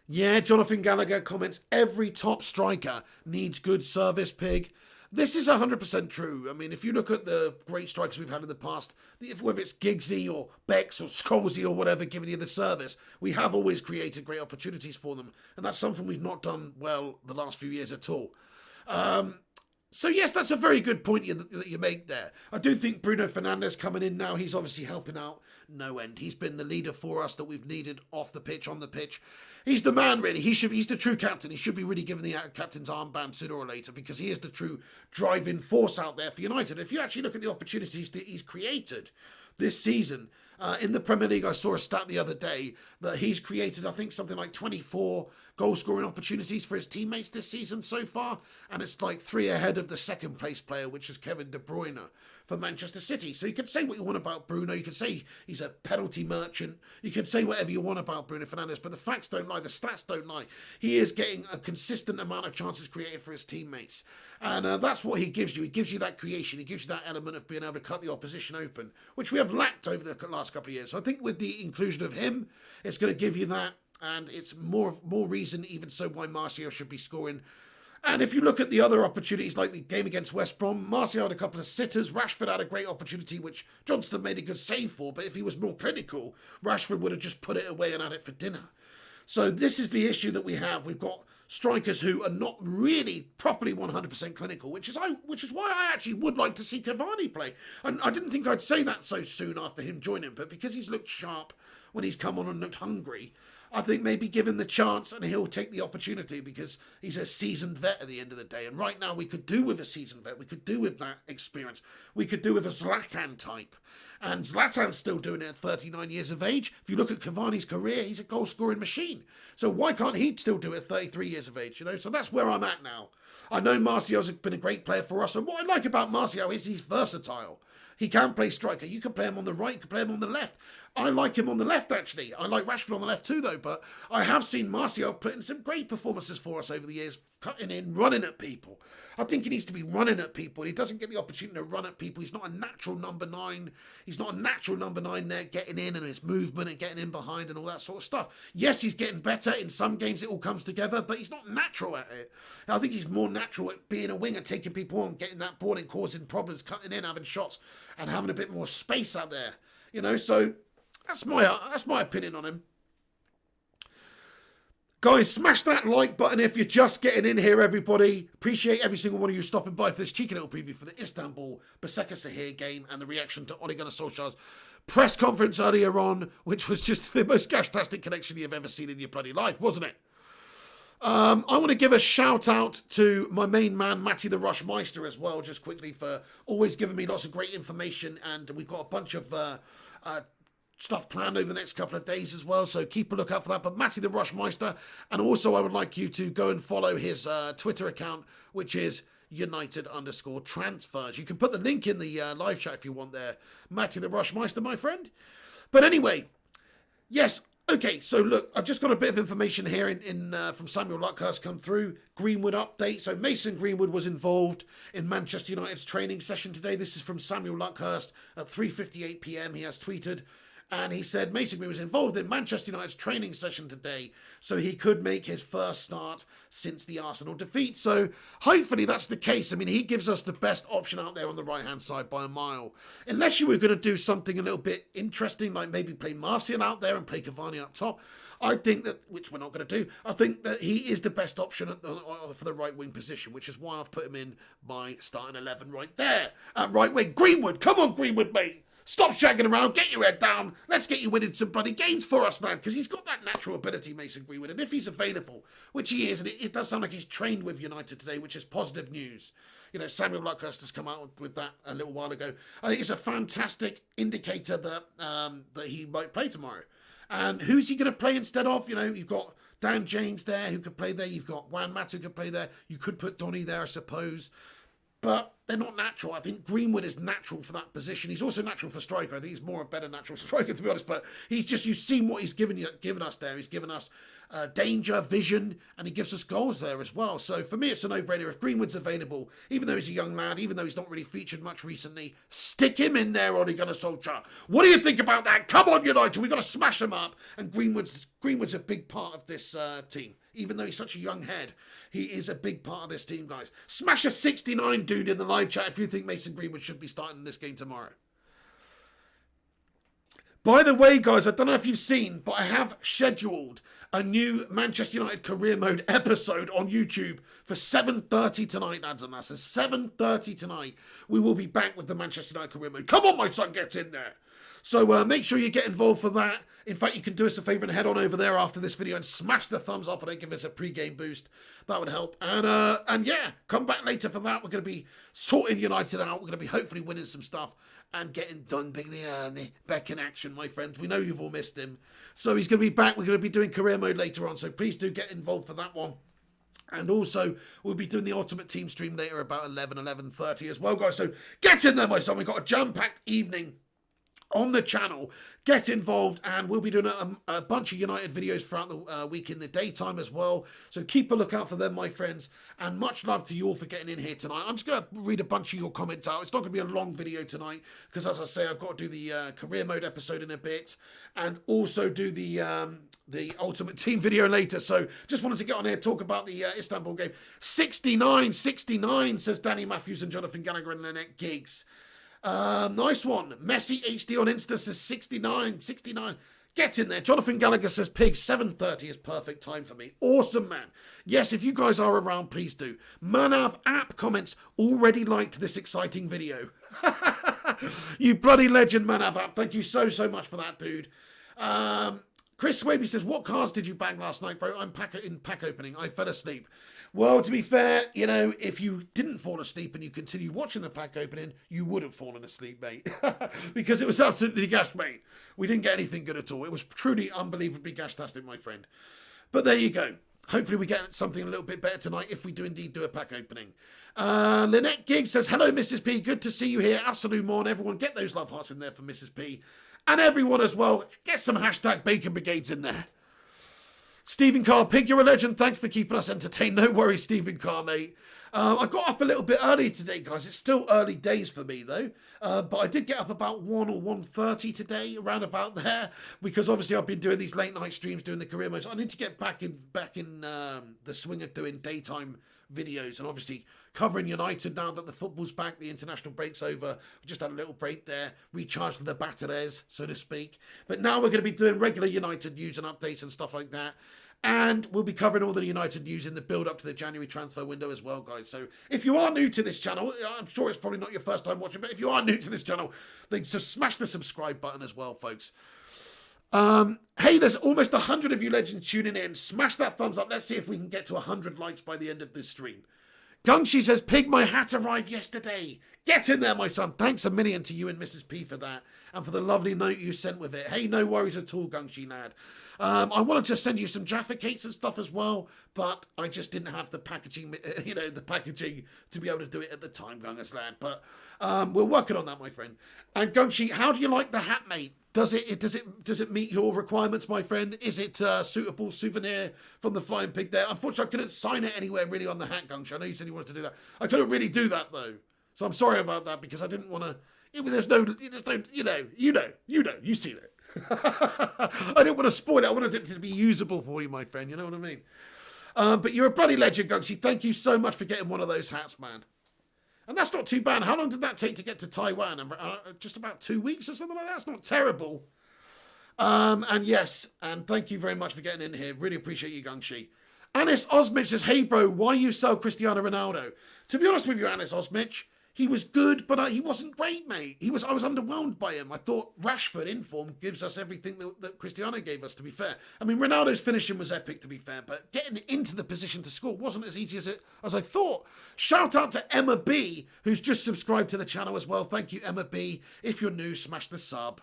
Yeah, Jonathan Gallagher comments, every top striker needs good service, Pig. This is 100% true. I mean, if you look at the great strikers we've had in the past, whether it's Giggsy or Becks or Scholesy or whatever giving you the service, we have always created great opportunities for them. And that's something we've not done well the last few years at all. So, yes, that's a very good point that you make there. I do think Bruno Fernandes coming in now, he's obviously helping out no end. He's been the leader for us that we've needed off the pitch, on the pitch. He's the man, really. He's the true captain. He should be really given the captain's armband sooner or later, because he is the true driving force out there for United. If you actually look at the opportunities that he's created this season, in the Premier League, I saw a stat the other day that he's created, I think, something like 24 goal scoring opportunities for his teammates this season so far, and it's like 3 ahead of the second place player, which is Kevin De Bruyne for Manchester City. So you can say what you want about Bruno, you can say he's a penalty merchant, you can say whatever you want about Bruno Fernandes, but the facts don't lie, the stats don't lie. He is getting a consistent amount of chances created for his teammates, and that's what he gives you. He gives you that creation, he gives you that element of being able to cut the opposition open, which we have lacked over the last couple of years. So I think with the inclusion of him, it's going to give you that, and it's more reason even so why Martial should be scoring. And if you look at the other opportunities, like the game against West Brom, Martial had a couple of sitters. Rashford had a great opportunity, which Johnston made a good save for. But if he was more clinical, Rashford would have just put it away and had it for dinner. So this is the issue that we have. We've got strikers who are not really properly 100% clinical, which is why I actually would like to see Cavani play. And I didn't think I'd say that so soon after him joining, but because he's looked sharp when he's come on and looked hungry, I think maybe give him the chance and he'll take the opportunity because he's a seasoned vet at the end of the day. And right now we could do with a seasoned vet. We could do with that experience. We could do with a Zlatan type. And Zlatan's still doing it at 39 years of age. If you look at Cavani's career, he's a goal-scoring machine. So why can't he still do it at 33 years of age, you know? So that's where I'm at now. I know Martial's been a great player for us. And what I like about Martial is he's versatile. He can play striker. You can play him on the right, you can play him on the left. I like him on the left, actually. I like Rashford on the left too, though. But I have seen Martial put in some great performances for us over the years, cutting in, running at people. I think he needs to be running at people. He doesn't get the opportunity to run at people. He's not a natural number 9. He's not a natural number 9 there, getting in and his movement and getting in behind and all that sort of stuff. Yes, he's getting better. In some games, it all comes together, but he's not natural at it. I think he's more natural at being a winger, taking people on, getting that ball and causing problems, cutting in, having shots, and having a bit more space out there. You know, so that's my opinion on him. Guys, smash that like button if you're just getting in here, everybody. Appreciate every single one of you stopping by for this cheeky little preview for the Istanbul Basaksehir game and the reaction to Ole Gunnar Solskjaer's press conference earlier on, which was just the most gashtastic connection you've ever seen in your bloody life, wasn't it? I want to give a shout out to my main man, Matty the Rushmeister, as well, just quickly, for always giving me lots of great information. And we've got a bunch of stuff planned over the next couple of days as well, so keep a lookout for that. But Matty the Rushmeister, and also I would like you to go and follow his Twitter account, which is United_transfers. You can put the link in the live chat if you want there. Matty the Rushmeister, my friend. But anyway, yes. Okay, so look, I've just got a bit of information here from Samuel Luckhurst come through. Greenwood update. So Mason Greenwood was involved in Manchester United's training session today. This is from Samuel Luckhurst at 3:58 p.m. He has tweeted. And he said Mason Greenwood was involved in Manchester United's training session today, so he could make his first start since the Arsenal defeat. So hopefully that's the case. I mean, he gives us the best option out there on the right-hand side by a mile. Unless you were going to do something a little bit interesting, like maybe play Martial out there and play Cavani up top, I think that, which we're not going to do, I think that he is the best option for the right-wing position, which is why I've put him in my starting 11 right there. At right wing, Greenwood. Come on, Greenwood, mate. Stop shagging around, get your head down. Let's get you winning some bloody games for us now, because he's got that natural ability, Mason Greenwood. And if he's available, which he is, and it does sound like he's trained with United today, which is positive news. You know, Samuel Luckhurst has come out with that a little while ago. I think it's a fantastic indicator that that he might play tomorrow. And who's he going to play instead of? You know, you've got Dan James there who could play there. You've got Juan Mata who could play there. You could put Donny there, I suppose. But they're not natural. I think Greenwood is natural for that position. He's also natural for striker. I think he's more a better natural striker, to be honest. But he's just, you've seen what he's given us there. He's given us danger, vision, and he gives us goals there as well. So for me, it's a no-brainer. If Greenwood's available, even though he's a young lad, even though he's not really featured much recently, stick him in there, Ole Gunnar Solskjaer. What do you think about that? Come on, United. We've got to smash him up. And Greenwood's a big part of this team. Even though he's such a young head, he is a big part of this team, guys. Smash a 69 dude in the live chat if you think Mason Greenwood should be starting this game tomorrow. By the way, guys, I don't know if you've seen, but I have scheduled a new Manchester United Career Mode episode on YouTube for 7:30 tonight, lads and lasses. 7:30 tonight, we will be back with the Manchester United Career Mode. Come on, my son, get in there. So make sure you get involved for that. In fact, you can do us a favour and head on over there after this video and smash the thumbs up and give us a pre-game boost. That would help. And yeah, come back later for that. We're going to be sorting United out. We're going to be hopefully winning some stuff and getting done big back in action, my friends. We know you've all missed him. So he's going to be back. We're going to be doing career mode later on. So please do get involved for that one. And also, we'll be doing the Ultimate Team stream later about 11:30 as well, guys. So get in there, my son. We've got a jam-packed evening on the channel. Get involved, and we'll be doing a bunch of United videos throughout the week in the daytime as well. So keep a lookout for them, my friends. And much love to you all for getting in here tonight. I'm just going to read a bunch of your comments out. It's not going to be a long video tonight because, as I say, I've got to do the career mode episode in a bit and also do the Ultimate Team video later. So just wanted to get on here, talk about the Istanbul game. 69 says Danny Matthews and Jonathan Gallagher and Lynette Giggs. Nice one. Messi HD on Insta says 69. Get in there. Jonathan Gallagher says Pig 7:30 is perfect time for me. Awesome, man. Yes, if you guys are around, please do. Manav app comments already liked this exciting video. You bloody legend, Manav app. Thank you so much for that, dude. Chris Swaby says, what cards did you bang last night, bro? I'm in pack opening. I fell asleep. Well, to be fair, you know, if you didn't fall asleep and you continue watching the pack opening, you would have fallen asleep, mate. Because it was absolutely gash, mate. We didn't get anything good at all. It was truly unbelievably gash-tastic, my friend. But there you go. Hopefully we get something a little bit better tonight if we do indeed do a pack opening. Lynette Giggs says, hello, Mrs. P. Good to see you here. Absolute morn. Everyone, get those love hearts in there for Mrs. P. And everyone as well, get some hashtag Bacon Brigades in there. Stephen Carr, Pig, you're a legend. Thanks for keeping us entertained. No worries, Stephen Carr, mate. I got up a little bit early today, guys. It's still early days for me, though. But I did get up about 1 or 1:30 today, around about there, because obviously I've been doing these late night streams, doing the career mode. So I need to get back in the swing of doing daytime videos, and obviously covering United now that the football's back, the international break's over. We just had a little break there, recharged the batteries, so to speak. But now we're going to be doing regular United news and updates and stuff like that. And we'll be covering all the United news in the build-up to the January transfer window as well, guys. So if you are new to this channel, I'm sure it's probably not your first time watching, but if you are new to this channel, then smash the subscribe button as well, folks. Hey, there's almost 100 of you legends tuning in. Smash that thumbs up. Let's see if we can get to 100 likes by the end of this stream. Gungshi says, Pig, my hat arrived yesterday. Get in there, my son. Thanks a million to you and Mrs. P for that, and for the lovely note you sent with it. Hey, no worries at all, Gungshi lad. I wanted to send you some Jaffa cakes and stuff as well, but I just didn't have the packaging, the packaging to be able to do it at the time, Gungus lad. But we're working on that, my friend. And Gungshi, how do you like the hat, mate? Does it meet your requirements, my friend? Is it a suitable souvenir from the Flying Pig there? Unfortunately, I couldn't sign it anywhere really on the hat, Gungshi. I know you said you wanted to do that. I couldn't really do that though, so I'm sorry about that because I didn't want to. There's no, you've seen it. I didn't want to spoil it. I wanted it to be usable for you, my friend. You know what I mean? But you're a bloody legend, Gungshi. Thank you so much for getting one of those hats, man. And that's not too bad. How long did that take to get to Taiwan? Just about 2 weeks or something like that. That's not terrible. And yes, and thank you very much for getting in here. Really appreciate you, Gungshi. Anis Osmich says, hey, bro, why you sell Cristiano Ronaldo? To be honest with you, Anis Osmich, he was good, but he wasn't great, mate. I was underwhelmed by him. I thought Rashford in form gives us everything that Cristiano gave us, to be fair. I mean, Ronaldo's finishing was epic, to be fair, but getting into the position to score wasn't as easy as I thought. Shout out to Emma B, who's just subscribed to the channel as well. Thank you, Emma B. If you're new, smash the sub.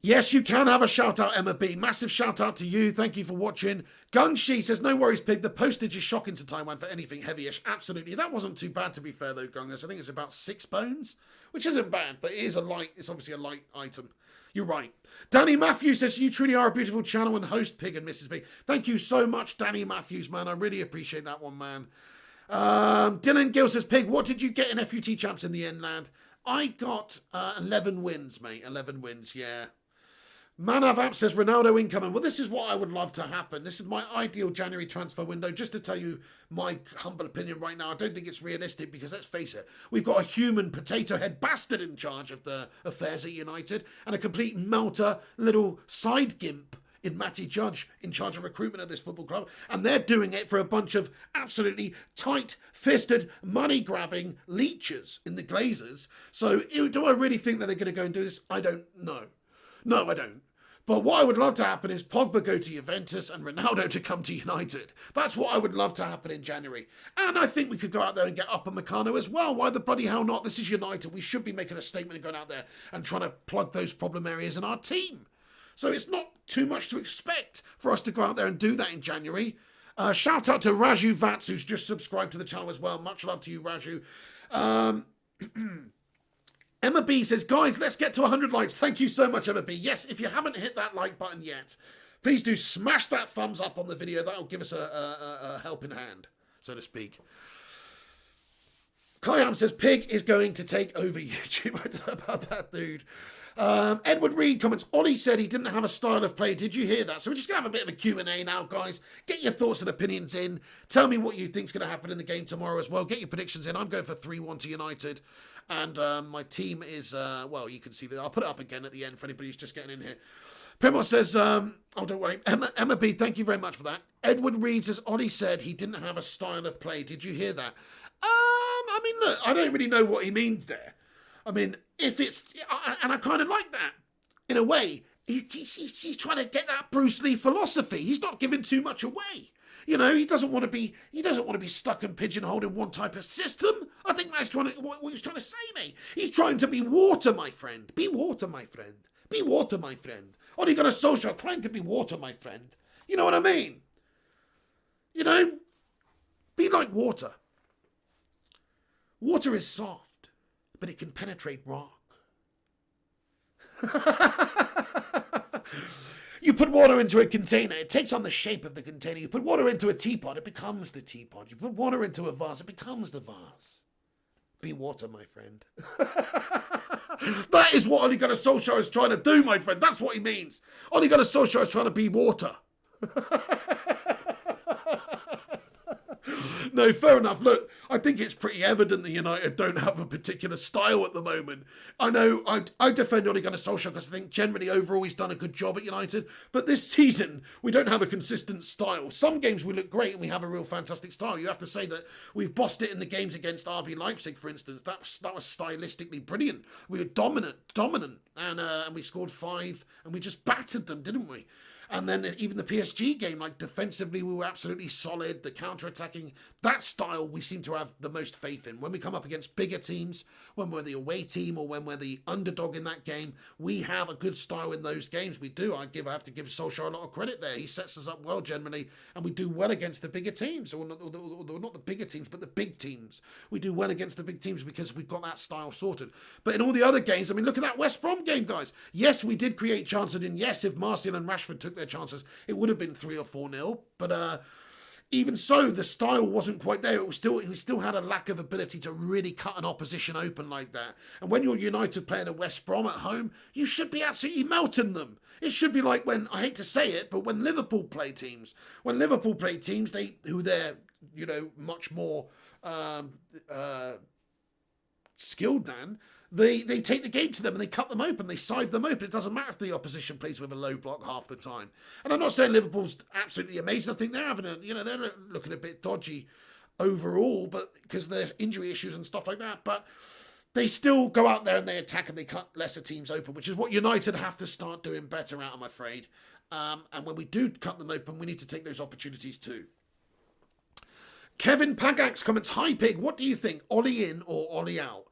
Yes, you can have a shout out, Emma B. Massive shout out to you. Thank you for watching. Gungshi says, no worries, Pig. The postage is shocking to Taiwan for anything heavyish. Absolutely. That wasn't too bad, to be fair, though, Gungus. I think it's about £6, which isn't bad, but it's obviously a light item. You're right. Danny Matthews says, you truly are a beautiful channel and host, Pig and Mrs. P. Thank you so much, Danny Matthews, man. I really appreciate that one, man. Dylan Gill says, Pig, what did you get in FUT Champs in the end, lad? I got 11 wins, mate. 11 wins, yeah. Manav App says Ronaldo incoming. Well, this is what I would love to happen. This is my ideal January transfer window. Just to tell you my humble opinion right now, I don't think it's realistic because let's face it, we've got a human potato head bastard in charge of the affairs at United and a complete melter little side gimp in Matty Judge in charge of recruitment at this football club, and they're doing it for a bunch of absolutely tight-fisted, money-grabbing leeches in the Glazers. So do I really think that they're going to go and do this? I don't know. No, I don't. But what I would love to happen is Pogba go to Juventus and Ronaldo to come to United. That's what I would love to happen in January. And I think we could go out there and get Upamecano as well. Why the bloody hell not? This is United. We should be making a statement and going out there and trying to plug those problem areas in our team. So it's not too much to expect for us to go out there and do that in January. Shout out to Raju Vats, who's just subscribed to the channel as well. Much love to you, Raju. Emma B says, guys, let's get to 100 likes. Thank you so much, Emma B. Yes, if you haven't hit that like button yet, please do smash that thumbs up on the video. That'll give us a helping hand, so to speak. Kayam says, Pig is going to take over YouTube. I don't know about that, dude. Edward Reed comments, Ollie said he didn't have a style of play. Did you hear that? So we're just going to have a bit of a Q&A now, guys. Get your thoughts and opinions in. Tell me what you think's going to happen in the game tomorrow as well. Get your predictions in. I'm going for 3-1 to United. And my team is, well, you can see that. I'll put it up again at the end for anybody who's just getting in here. Primo says, oh, don't worry. Emma B, thank you very much for that. Edward Reed says, Ollie said he didn't have a style of play. Did you hear that? I mean, look, I don't really know what he means there. I mean, if it's, and I kind of like that in a way. He's trying to get that Bruce Lee philosophy. He's not giving too much away. You know, he doesn't want to be stuck and pigeonholed in one type of system. I think that's what he's trying to say, mate. He's trying to be water, my friend. Be water, my friend. Be water, my friend. Or you got a social trying to be water, my friend. You know what I mean? You know, be like water. Water is soft, but it can penetrate rock. You put water into a container, it takes on the shape of the container. You put water into a teapot, it becomes the teapot. You put water into a vase, it becomes the vase. Be water, my friend. That is what Ole Gunnar Solskjaer is trying to do, my friend. That's what he means. Ole Gunnar Solskjaer is trying to be water. No, fair enough. Look, I think it's pretty evident that United don't have a particular style at the moment. I know I defend Ole Gunnar Solskjaer because I think generally overall he's done a good job at United. But this season, we don't have a consistent style. Some games we look great and we have a real fantastic style. You have to say that we've bossed it in the games against RB Leipzig, for instance. That was stylistically brilliant. We were dominant, and we scored 5 and we just battered them, didn't we? And then even the PSG game, like defensively, we were absolutely solid. The counter-attacking, that style we seem to have the most faith in. When we come up against bigger teams, when we're the away team or when we're the underdog in that game, we have a good style in those games. We do. I have to give Solskjaer a lot of credit there. He sets us up well generally, and we do well against the bigger teams, or not the bigger teams, but the big teams. We do well against the big teams because we've got that style sorted. But in all the other games, I mean, look at that West Brom game, guys. Yes, we did create chances, and yes, if Martial and Rashford took their chances, it would have been 3 or 4-0. But even so, the style wasn't quite there. We still had a lack of ability to really cut an opposition open like that. And when you're United playing a West Brom at home, you should be absolutely melting them. It should be like when, I hate to say it, but when Liverpool play teams, they're much more skilled than. They take the game to them and they cut them open. They sieve them open. It doesn't matter if the opposition plays with a low block half the time. And I'm not saying Liverpool's absolutely amazing. I think they're they're looking a bit dodgy overall, but because of their injury issues and stuff like that. But they still go out there and they attack and they cut lesser teams open, which is what United have to start doing better at, I'm afraid. And when we do cut them open, we need to take those opportunities too. Kevin Pagax comments, "Hi Pig, what do you think? Ollie in or Ollie out?"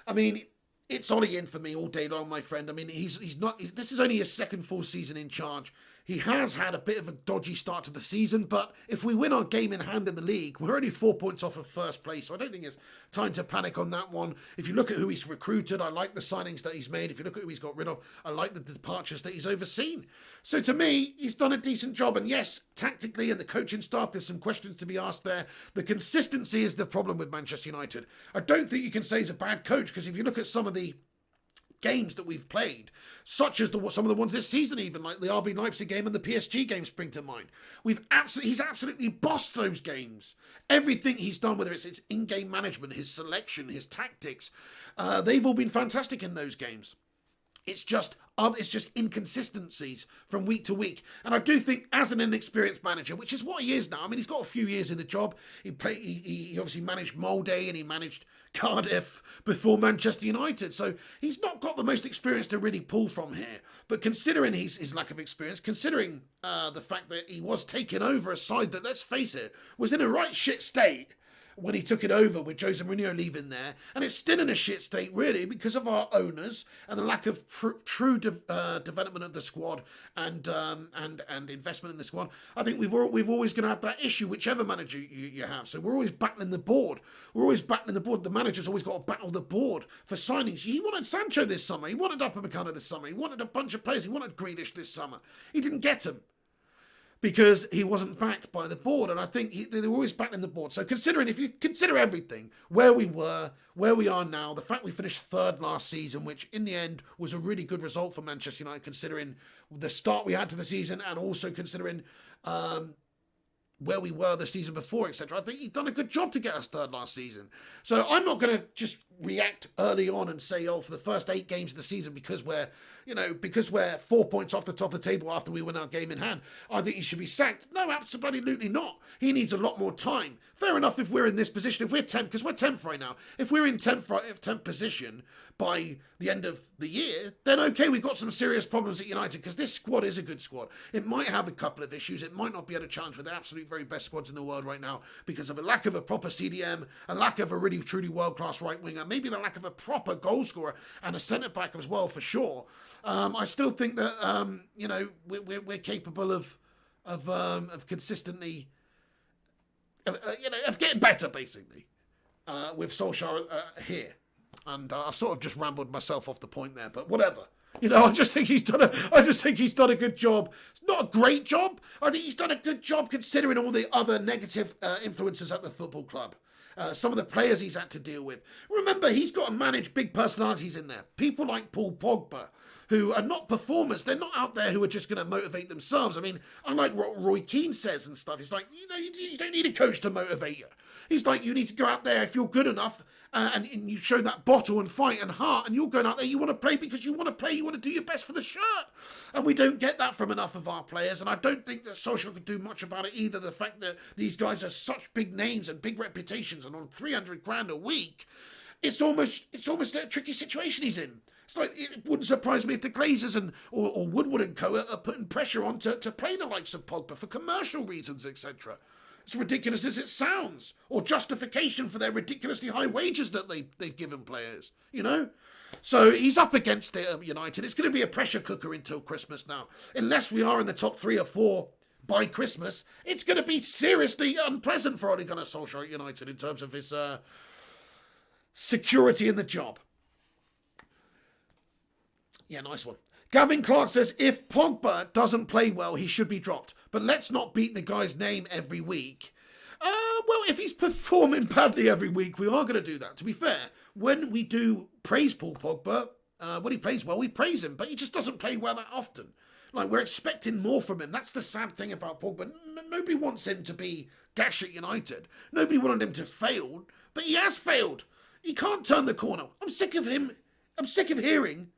I mean, it's Ollie in for me all day long, my friend. I mean, this is only his second full season in charge. He has had a bit of a dodgy start to the season, but if we win our game in hand in the league, we're only 4 points off of first place, so I don't think it's time to panic on that one. If you look at who he's recruited, I like the signings that he's made. If you look at who he's got rid of, I like the departures that he's overseen. So to me, he's done a decent job, and yes, tactically and the coaching staff, there's some questions to be asked there. The consistency is the problem with Manchester United. I don't think you can say he's a bad coach, because if you look at some of the games that we've played, such as some of the ones this season, even like the RB Leipzig game and the PSG game spring to mind. He's absolutely bossed those games. Everything he's done, whether it's in-game management, his selection, his tactics, they've all been fantastic in those games. It's just inconsistencies from week to week. And I do think as an inexperienced manager, which is what he is now, I mean, he's got a few years in the job. He obviously managed Molde and he managed Cardiff before Manchester United. So he's not got the most experience to really pull from here. But considering his lack of experience, considering the fact that he was taking over a side that, let's face it, was in a right shit state when he took it over with Jose Mourinho leaving there, and it's still in a shit state really because of our owners and the lack of true development of the squad and investment in the squad. I think we've always going to have that issue, whichever manager you have. So we're always battling the board. The manager's always got to battle the board for signings. He wanted Sancho this summer. He wanted Upamecano this summer. He wanted a bunch of players. He wanted Grealish this summer. He didn't get them, because he wasn't backed by the board. And I think they were always battling the board. So if you consider everything, where we were, where we are now, the fact we finished third last season, which in the end was a really good result for Manchester United, considering the start we had to the season and also considering where we were the season before, etc. I think he's done a good job to get us third last season. So I'm not going to just react early on and say, for the first 8 games of the season, because we're 4 points off the top of the table after we win our game in hand, I think he should be sacked. No, absolutely not. He needs a lot more time. Fair enough if we're in this position, if we're 10th, because we're 10th right now. If we're in 10th position by the end of the year, then okay, we've got some serious problems at United, because this squad is a good squad. It might have a couple of issues. It might not be able to challenge with the absolute very best squads in the world right now because of a lack of a proper CDM, a lack of a really truly world-class right winger, maybe the lack of a proper goal scorer and a centre-back as well, for sure. I still think that we're capable of consistently of getting better, basically, with Solskjaer here. And I've sort of just rambled myself off the point there, but whatever. I just think he's done a good job. It's not a great job. I think he's done a good job considering all the other negative influences at the football club. Some of the players he's had to deal with. Remember, he's got to manage big personalities in there. People like Paul Pogba, who are not performers. They're not out there who are just going to motivate themselves. I mean, unlike what Roy Keane says and stuff, he's like, you don't need a coach to motivate you. He's like, you need to go out there if you're good enough and you show that bottle and fight and heart, and you're going out there, you want to play because you want to play, you want to do your best for the shirt. And we don't get that from enough of our players, and I don't think that Solskjaer could do much about it either. The fact that these guys are such big names and big reputations and on 300 grand a week, it's almost a tricky situation he's in. It's like, it wouldn't surprise me if the Glazers or Woodward and co are putting pressure on to play the likes of Pogba for commercial reasons, etc. As ridiculous as it sounds, or justification for their ridiculously high wages that they've given players, So he's up against it at United. It's going to be a pressure cooker until Christmas now. Unless we are in the top 3 or 4 by Christmas, it's going to be seriously unpleasant for Ole Gunnar Solskjaer at United in terms of his security in the job. Yeah, nice one. Gavin Clark says, if Pogba doesn't play well, he should be dropped. But let's not beat the guy's name every week. Well, if he's performing badly every week, we are going to do that. To be fair, when we do praise Paul Pogba, when he plays well, we praise him. But he just doesn't play well that often. Like, we're expecting more from him. That's the sad thing about Pogba. Nobody wants him to be gash at United. Nobody wanted him to fail. But he has failed. He can't turn the corner. I'm sick of him. I'm sick of hearing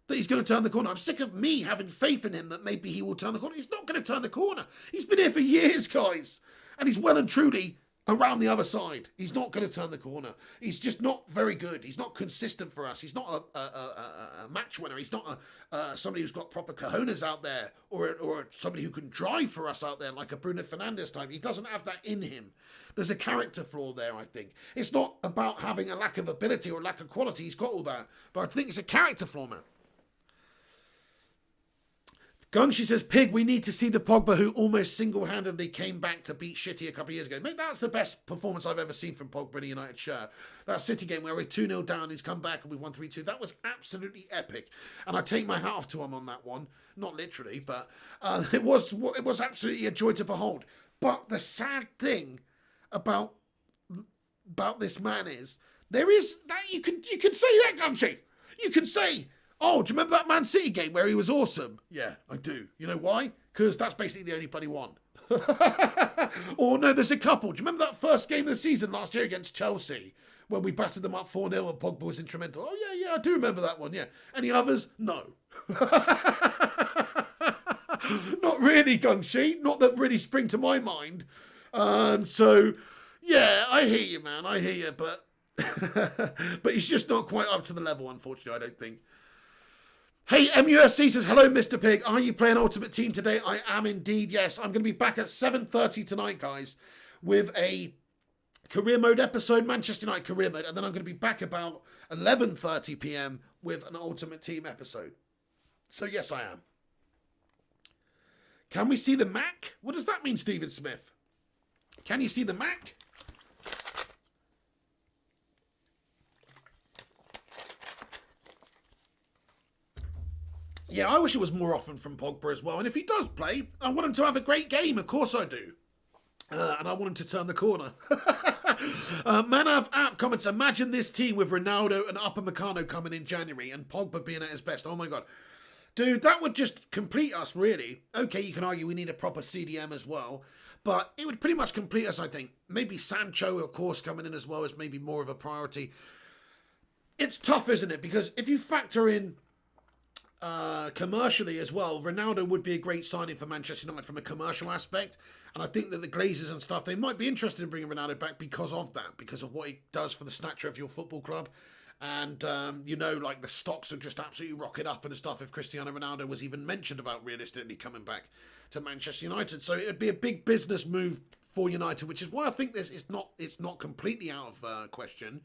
that he's going to turn the corner. I'm sick of me having faith in him that maybe he will turn the corner. He's not going to turn the corner. He's been here for years, guys. And he's well and truly around the other side. He's not going to turn the corner. He's just not very good. He's not consistent for us. He's not a match winner. He's not somebody who's got proper cojones out there, or somebody who can drive for us out there like a Bruno Fernandes type. He doesn't have that in him. There's a character flaw there, I think. It's not about having a lack of ability or lack of quality. He's got all that. But I think it's a character flaw, man. Gungshi says, Pig, we need to see the Pogba who almost single-handedly came back to beat City a couple of years ago. Mate, that's the best performance I've ever seen from Pogba in a United shirt. That City game where we're 2-0 down, he's come back and we won 3-2. That was absolutely epic. And I take my hat off to him on that one. Not literally, but it was absolutely a joy to behold. But the sad thing about this man is, there is that you can say that, Gungshi. You can say, oh, do you remember that Man City game where he was awesome? Yeah, I do. You know why? Because that's basically the only bloody one. Or no, there's a couple. Do you remember that first game of the season last year against Chelsea when we battered them up 4-0 and Pogba was instrumental. Oh, yeah, I do remember that one, yeah. Any others? No. Not really, Gungshi. Not that really spring to my mind. So, yeah, I hear you, man. I hear you, but but he's just not quite up to the level, unfortunately, I don't think. Hey, MUFC says, hello, Mr. Pig. Are you playing Ultimate Team today? I am indeed, yes. I'm going to be back at 7:30 tonight, guys, with a career mode episode, Manchester United career mode, and then I'm going to be back about 11:30 p.m. with an Ultimate Team episode. So, yes, I am. Can we see the Mac? What does that mean, Stephen Smith? Can you see the Mac? Yeah, I wish it was more often from Pogba as well. And if he does play, I want him to have a great game. Of course I do. And I want him to turn the corner. Manav App comments, imagine this team with Ronaldo and Upamecano coming in January and Pogba being at his best. Oh my God. Dude, that would just complete us, really. Okay, you can argue we need a proper CDM as well. But it would pretty much complete us, I think. Maybe Sancho, of course, coming in as well is maybe more of a priority. It's tough, isn't it? Because if you factor in commercially as well, Ronaldo would be a great signing for Manchester United from a commercial aspect, and I think that the Glazers and stuff, they might be interested in bringing Ronaldo back because of that, because of what he does for the stature of your football club. And like the stocks are just absolutely rocketed up and stuff if Cristiano Ronaldo was even mentioned about realistically coming back to Manchester United. So it would be a big business move for United, which is why I think this is not completely out of question.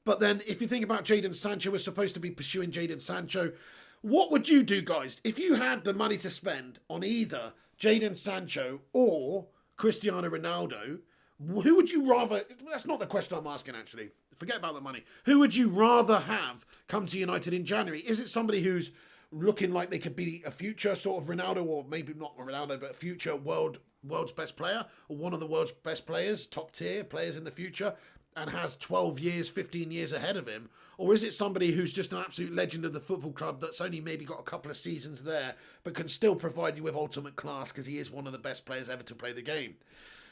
But then if you think about Jadon Sancho, we're supposed to be pursuing Jadon Sancho. What would you do, guys, if you had the money to spend on either Jadon Sancho or Cristiano Ronaldo? Who would you rather... That's not the question I'm asking, actually. Forget about the money. Who would you rather have come to United in January? Is it somebody who's looking like they could be a future sort of Ronaldo, or maybe not Ronaldo, but a future world's best player, or one of the world's best players, top tier players in the future, and has 12 years, 15 years ahead of him? Or is it somebody who's just an absolute legend of the football club that's only maybe got a couple of seasons there, but can still provide you with ultimate class because he is one of the best players ever to play the game?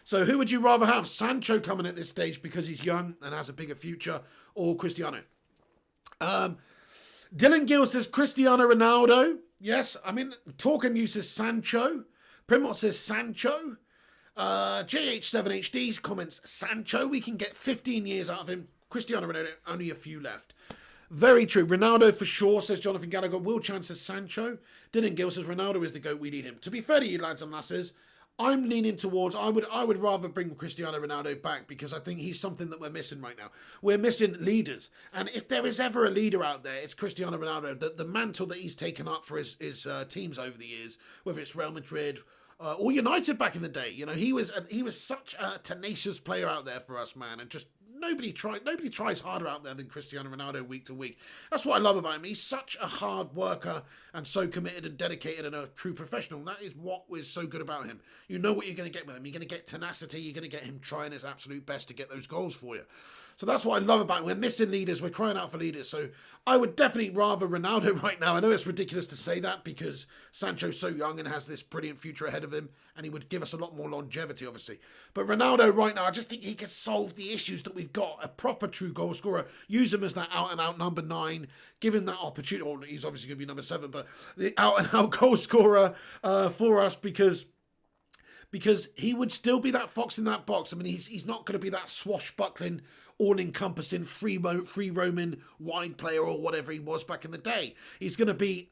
So who would you rather have? Sancho coming at this stage because he's young and has a bigger future, or Cristiano? Dylan Gill says Cristiano Ronaldo. Yes, I mean, Torquem uses Sancho. Primot says Sancho. JH7HD comments Sancho. We can get 15 years out of him. Cristiano Ronaldo, only a few left. Very true. Ronaldo for sure, says Jonathan Gallagher. Will Chan says Sancho. Dylan Gill says Ronaldo is the GOAT. We need him. To be fair to you, lads and lasses, I'm leaning towards, I would rather bring Cristiano Ronaldo back because I think he's something that we're missing right now. We're missing leaders. And if there is ever a leader out there, it's Cristiano Ronaldo. The mantle that he's taken up for his teams over the years, whether it's Real Madrid or United back in the day. You know, he was such a tenacious player out there for us, man. And just nobody tries harder out there than Cristiano Ronaldo week to week. That's what I love about him. He's such a hard worker and so committed and dedicated and a true professional. And that is what is so good about him. You know what you're going to get with him. You're going to get tenacity. You're going to get him trying his absolute best to get those goals for you. So that's what I love about him. We're missing leaders. We're crying out for leaders. So I would definitely rather Ronaldo right now. I know it's ridiculous to say that because Sancho's so young and has this brilliant future ahead of him, and he would give us a lot more longevity, obviously. But Ronaldo right now, I just think he could solve the issues that we've got. A proper true goal scorer. Use him as that out-and-out number 9. Give him that opportunity. Or he's obviously going to be number 7, but the out-and-out goal scorer for us because he would still be that fox in that box. I mean, he's not going to be that swashbuckling, all-encompassing, free roaming wide player or whatever he was back in the day. He's going to be,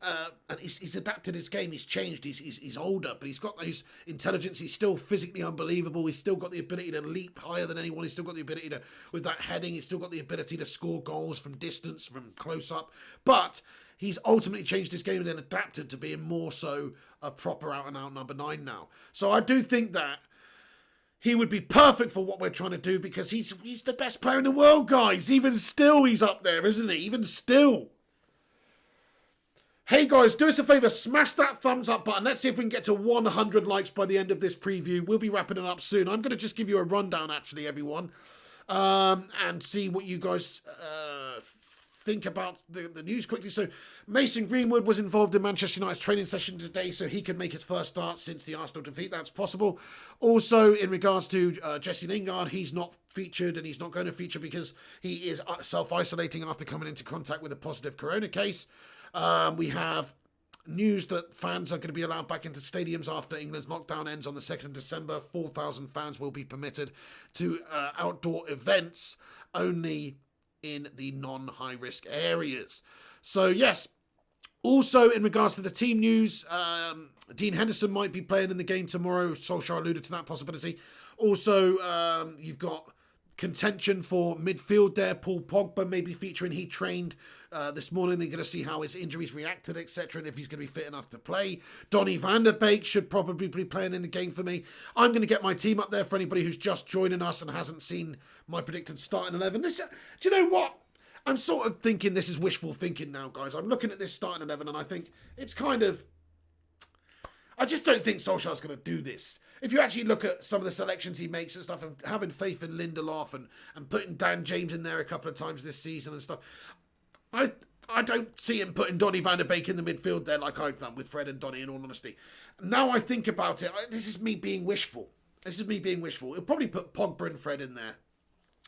and he's adapted his game. He's changed. He's older, but he's got those intelligence. He's still physically unbelievable. He's still got the ability to leap higher than anyone. He's still got the ability to, with that heading, he's still got the ability to score goals from distance, from close up. But he's ultimately changed his game and then adapted to being more so a proper out-and-out number 9 now. So I do think that he would be perfect for what we're trying to do because he's the best player in the world, guys. Even still, he's up there, isn't he? Even still. Hey, guys, do us a favour. Smash that thumbs up button. Let's see if we can get to 100 likes by the end of this preview. We'll be wrapping it up soon. I'm going to just give you a rundown, actually, everyone, and see what you guys think about the news quickly. So Mason Greenwood was involved in Manchester United's training session today, so he could make his first start since the Arsenal defeat. That's possible. Also, in regards to Jesse Lingard, he's not featured and he's not going to feature because he is self-isolating after coming into contact with a positive corona case. We have news that fans are going to be allowed back into stadiums after England's lockdown ends on the 2nd of December. 4,000 fans will be permitted to outdoor events only in the non-high-risk areas. So, yes. Also, in regards to the team news, Dean Henderson might be playing in the game tomorrow. Solskjaer alluded to that possibility. Also, you've got contention for midfield there. Paul Pogba may be featuring. He trained this morning. They're going to see how his injuries reacted, etc., and if he's going to be fit enough to play. Donny van der Beek should probably be playing in the game for me. I'm going to get my team up there for anybody who's just joining us and hasn't seen my predicted starting 11. Do you know what? I'm sort of thinking this is wishful thinking now, guys. I'm looking at this starting 11 and I think it's kind of... I just don't think Solskjaer's going to do this. If you actually look at some of the selections he makes and stuff, and having faith in Lindelof and putting Dan James in there a couple of times this season and stuff, I don't see him putting Donny van der Beek in the midfield there like I've done with Fred and Donny, in all honesty. Now I think about it, this is me being wishful. He'll probably put Pogba and Fred in there.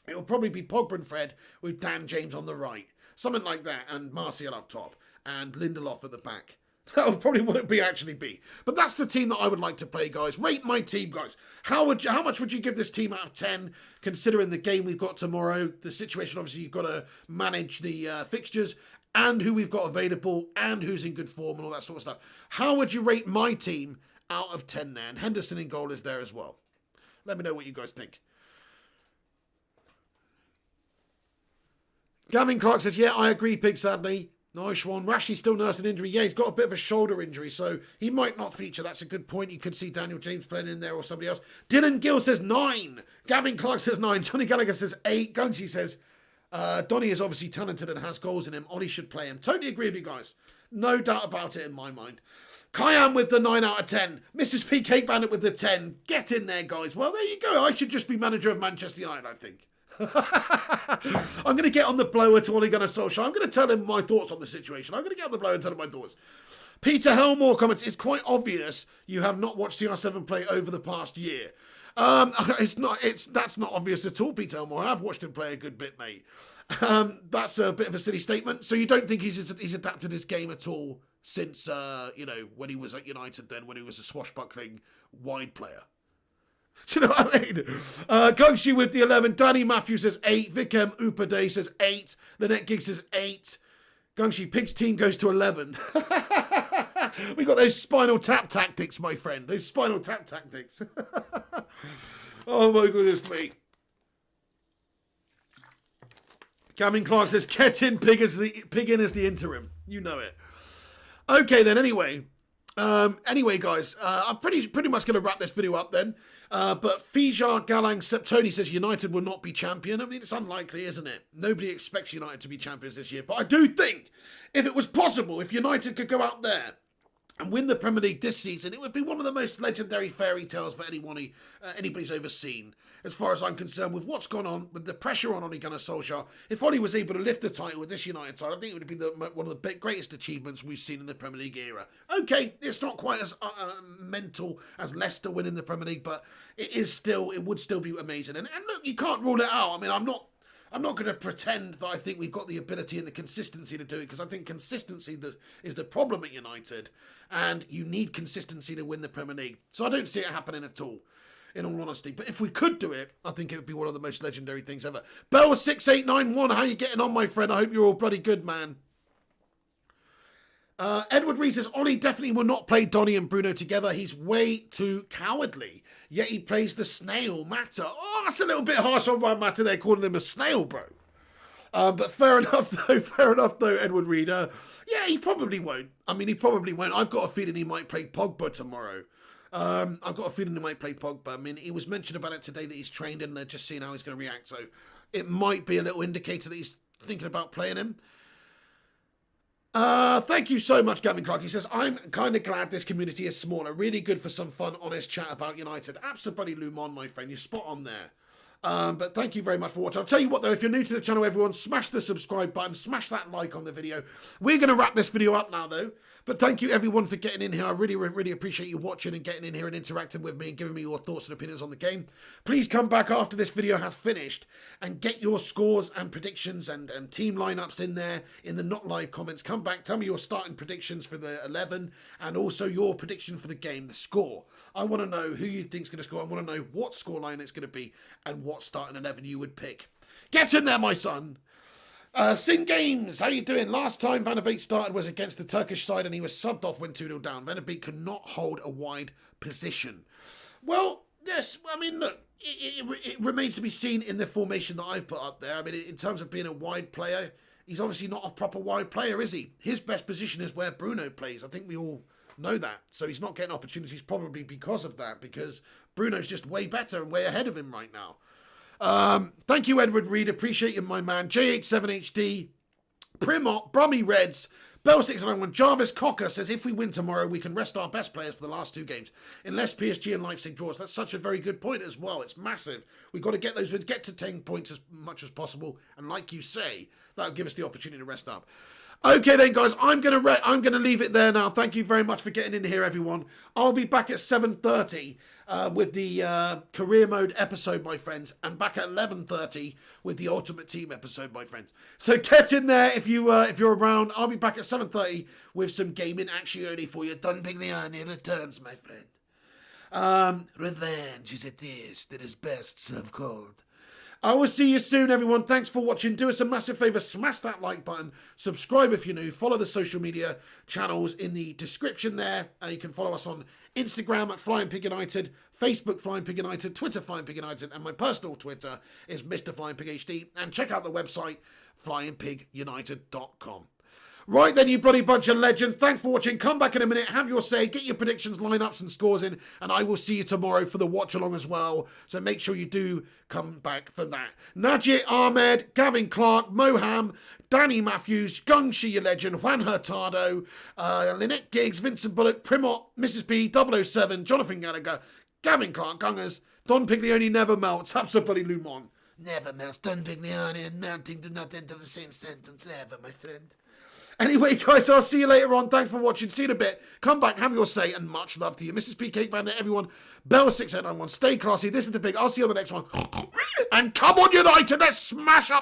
It'll probably be Pogba and Fred with Dan James on the right. Something like that, and Martial up top, and Lindelof at the back. That would probably what it actually be. But that's the team that I would like to play, guys. Rate my team, guys. How much would you give this team out of 10, considering the game we've got tomorrow, the situation, obviously, you've got to manage the fixtures, and who we've got available, and who's in good form, and all that sort of stuff. How would you rate my team out of 10 there? And Henderson in goal is there as well. Let me know what you guys think. Gavin Clark says, yeah, I agree, Pig, sadly. Nice one. Rashi's still nursing injury. Yeah, he's got a bit of a shoulder injury, so he might not feature. That's a good point. You could see Daniel James playing in there or somebody else. Dylan Gill says 9. Gavin Clark says 9. Johnny Gallagher says 8. Gunchi says, Donny is obviously talented and has goals in him. Ollie should play him. Totally agree with you guys. No doubt about it in my mind. Kayam with the 9 out of 10. Mrs. P. Cake Bandit with the 10. Get in there, guys. Well, there you go. I should just be manager of Manchester United, I think. I'm going to get on the blower to Ole Gunnar Solskjaer. I'm going to tell him my thoughts on the situation. I'm going to get on the blower and tell him my thoughts. Peter Helmore comments, it's quite obvious you have not watched CR7 play over the past year. That's not obvious at all, Peter Helmore. I've watched him play a good bit, mate. That's a bit of a silly statement. So you don't think he's adapted his game at all since, when he was at United then, when he was a swashbuckling wide player? Do you know what I mean? Goshi with the 11. Danny Matthews says 8. Vikem Upade says 8. Lynette Giggs says 8. Gungshi Pig's team goes to 11. We got those spinal tap tactics, my friend. Those spinal tap tactics. Oh my goodness me. Gavin Clark says, get in, Pig in as the interim. You know it. Okay then, anyway, guys, I'm pretty much going to wrap this video up then. But Fijar Galang Septoni says United will not be champion. I mean, it's unlikely, isn't it? Nobody expects United to be champions this year. But I do think if it was possible, if United could go out there and win the Premier League this season, it would be one of the most legendary fairy tales for anybody's ever seen. As far as I'm concerned, with what's gone on, with the pressure on Ole Gunnar Solskjaer, if Ole was able to lift the title with this United side, I think it would be one of the greatest achievements we've seen in the Premier League era. Okay, it's not quite as mental as Leicester winning the Premier League, but it would still be amazing. And look, you can't rule it out. I mean, I'm not going to pretend that I think we've got the ability and the consistency to do it, because I think consistency is the problem at United, and you need consistency to win the Premier League. So I don't see it happening at all, in all honesty. But if we could do it, I think it would be one of the most legendary things ever. Bell6891, how you getting on, my friend? I hope you're all bloody good, man. Edward Rees says, Ollie definitely will not play Donny and Bruno together. He's way too cowardly. Yet he plays the snail, Mata. Oh, that's a little bit harsh on my Mata there, calling him a snail, bro. But fair enough, though, Edward Reed. Yeah, he probably won't. I mean, he probably won't. I've got a feeling he might play Pogba tomorrow. I've got a feeling he might play Pogba. I mean, he was mentioned about it today that he's trained and they're just seeing how he's going to react. So it might be a little indicator that he's thinking about playing him. Thank you so much, Gavin Clark. He says, I'm kind of glad this community is smaller. Really good for some fun, honest chat about United. Absolutely, Lumon, my friend. You're spot on there. But thank you very much for watching. I'll tell you what though, if you're new to the channel, everyone, smash the subscribe button, smash that like on the video. We're going to wrap this video up now though. But thank you everyone for getting in here. I really appreciate you watching and getting in here and interacting with me and giving me your thoughts and opinions on the game. Please come back after this video has finished and get your scores and predictions and team lineups in there in the not live comments. Come back, tell me your starting predictions for the 11 and also your prediction for the game, the score. I want to know who you think's going to score. I want to know what scoreline it's going to be and what starting 11 you would pick. Get in there, my son. Sin Games, how you doing? Last time Van der Beek started was against the Turkish side and he was subbed off when 2-0 down. Van der Beek could not hold a wide position. Well, yes, I mean, look, it remains to be seen in the formation that I've put up there. I mean, in terms of being a wide player, he's obviously not a proper wide player, is he? His best position is where Bruno plays. I think we all know that. So he's not getting opportunities probably because of that, because Bruno's just way better and way ahead of him right now. Thank you, Edward Reed. Appreciate you, my man. J87HD, Primot, Brummy Reds, Bell691, Jarvis Cocker says, if we win tomorrow, we can rest our best players for the last 2 games. Unless PSG and Leipzig draws. That's such a very good point as well. It's massive. We've got to get those wins, get to 10 points as much as possible. And like you say, that'll give us the opportunity to rest up. Okay then, guys, I'm gonna leave it there now. Thank you very much for getting in here, everyone. I'll be back at 7:30 with the career mode episode, my friends, and back at 11:30 with the Ultimate Team episode, my friends. So get in there if you're around. I'll be back at 7:30 with some gaming action only for you. Don Pigliani returns, my friend. Revenge is a dish that is best served cold. I will see you soon, everyone. Thanks for watching. Do us a massive favour. Smash that like button. Subscribe if you're new. Follow the social media channels in the description there. You can follow us on Instagram at Flying Pig United, Facebook Flying Pig United, Twitter Flying Pig United, and my personal Twitter is Mr. Flying Pig HD. And check out the website, flyingpigunited.com. Right then, you bloody bunch of legends. Thanks for watching. Come back in a minute. Have your say. Get your predictions, lineups, and scores in. And I will see you tomorrow for the watch along as well. So make sure you do come back for that. Najit Ahmed, Gavin Clark, Moham, Danny Matthews, Gungshi, your legend, Juan Hurtado, Lynette Giggs, Vincent Bullock, Primot, Mrs. B, 007, Jonathan Gallagher, Gavin Clark, Gungers, Don Piglioni never melts. Absolutely Lumon. Never melts. Don Piglioni and melting do not enter the same sentence ever, my friend. Anyway, guys, I'll see you later on. Thanks for watching. See you in a bit. Come back, have your say, and much love to you. Mrs. P. Cake Bandit, everyone. Bell691. Stay classy. This is the big. I'll see you on the next one. And come on, United. Let's smash up this.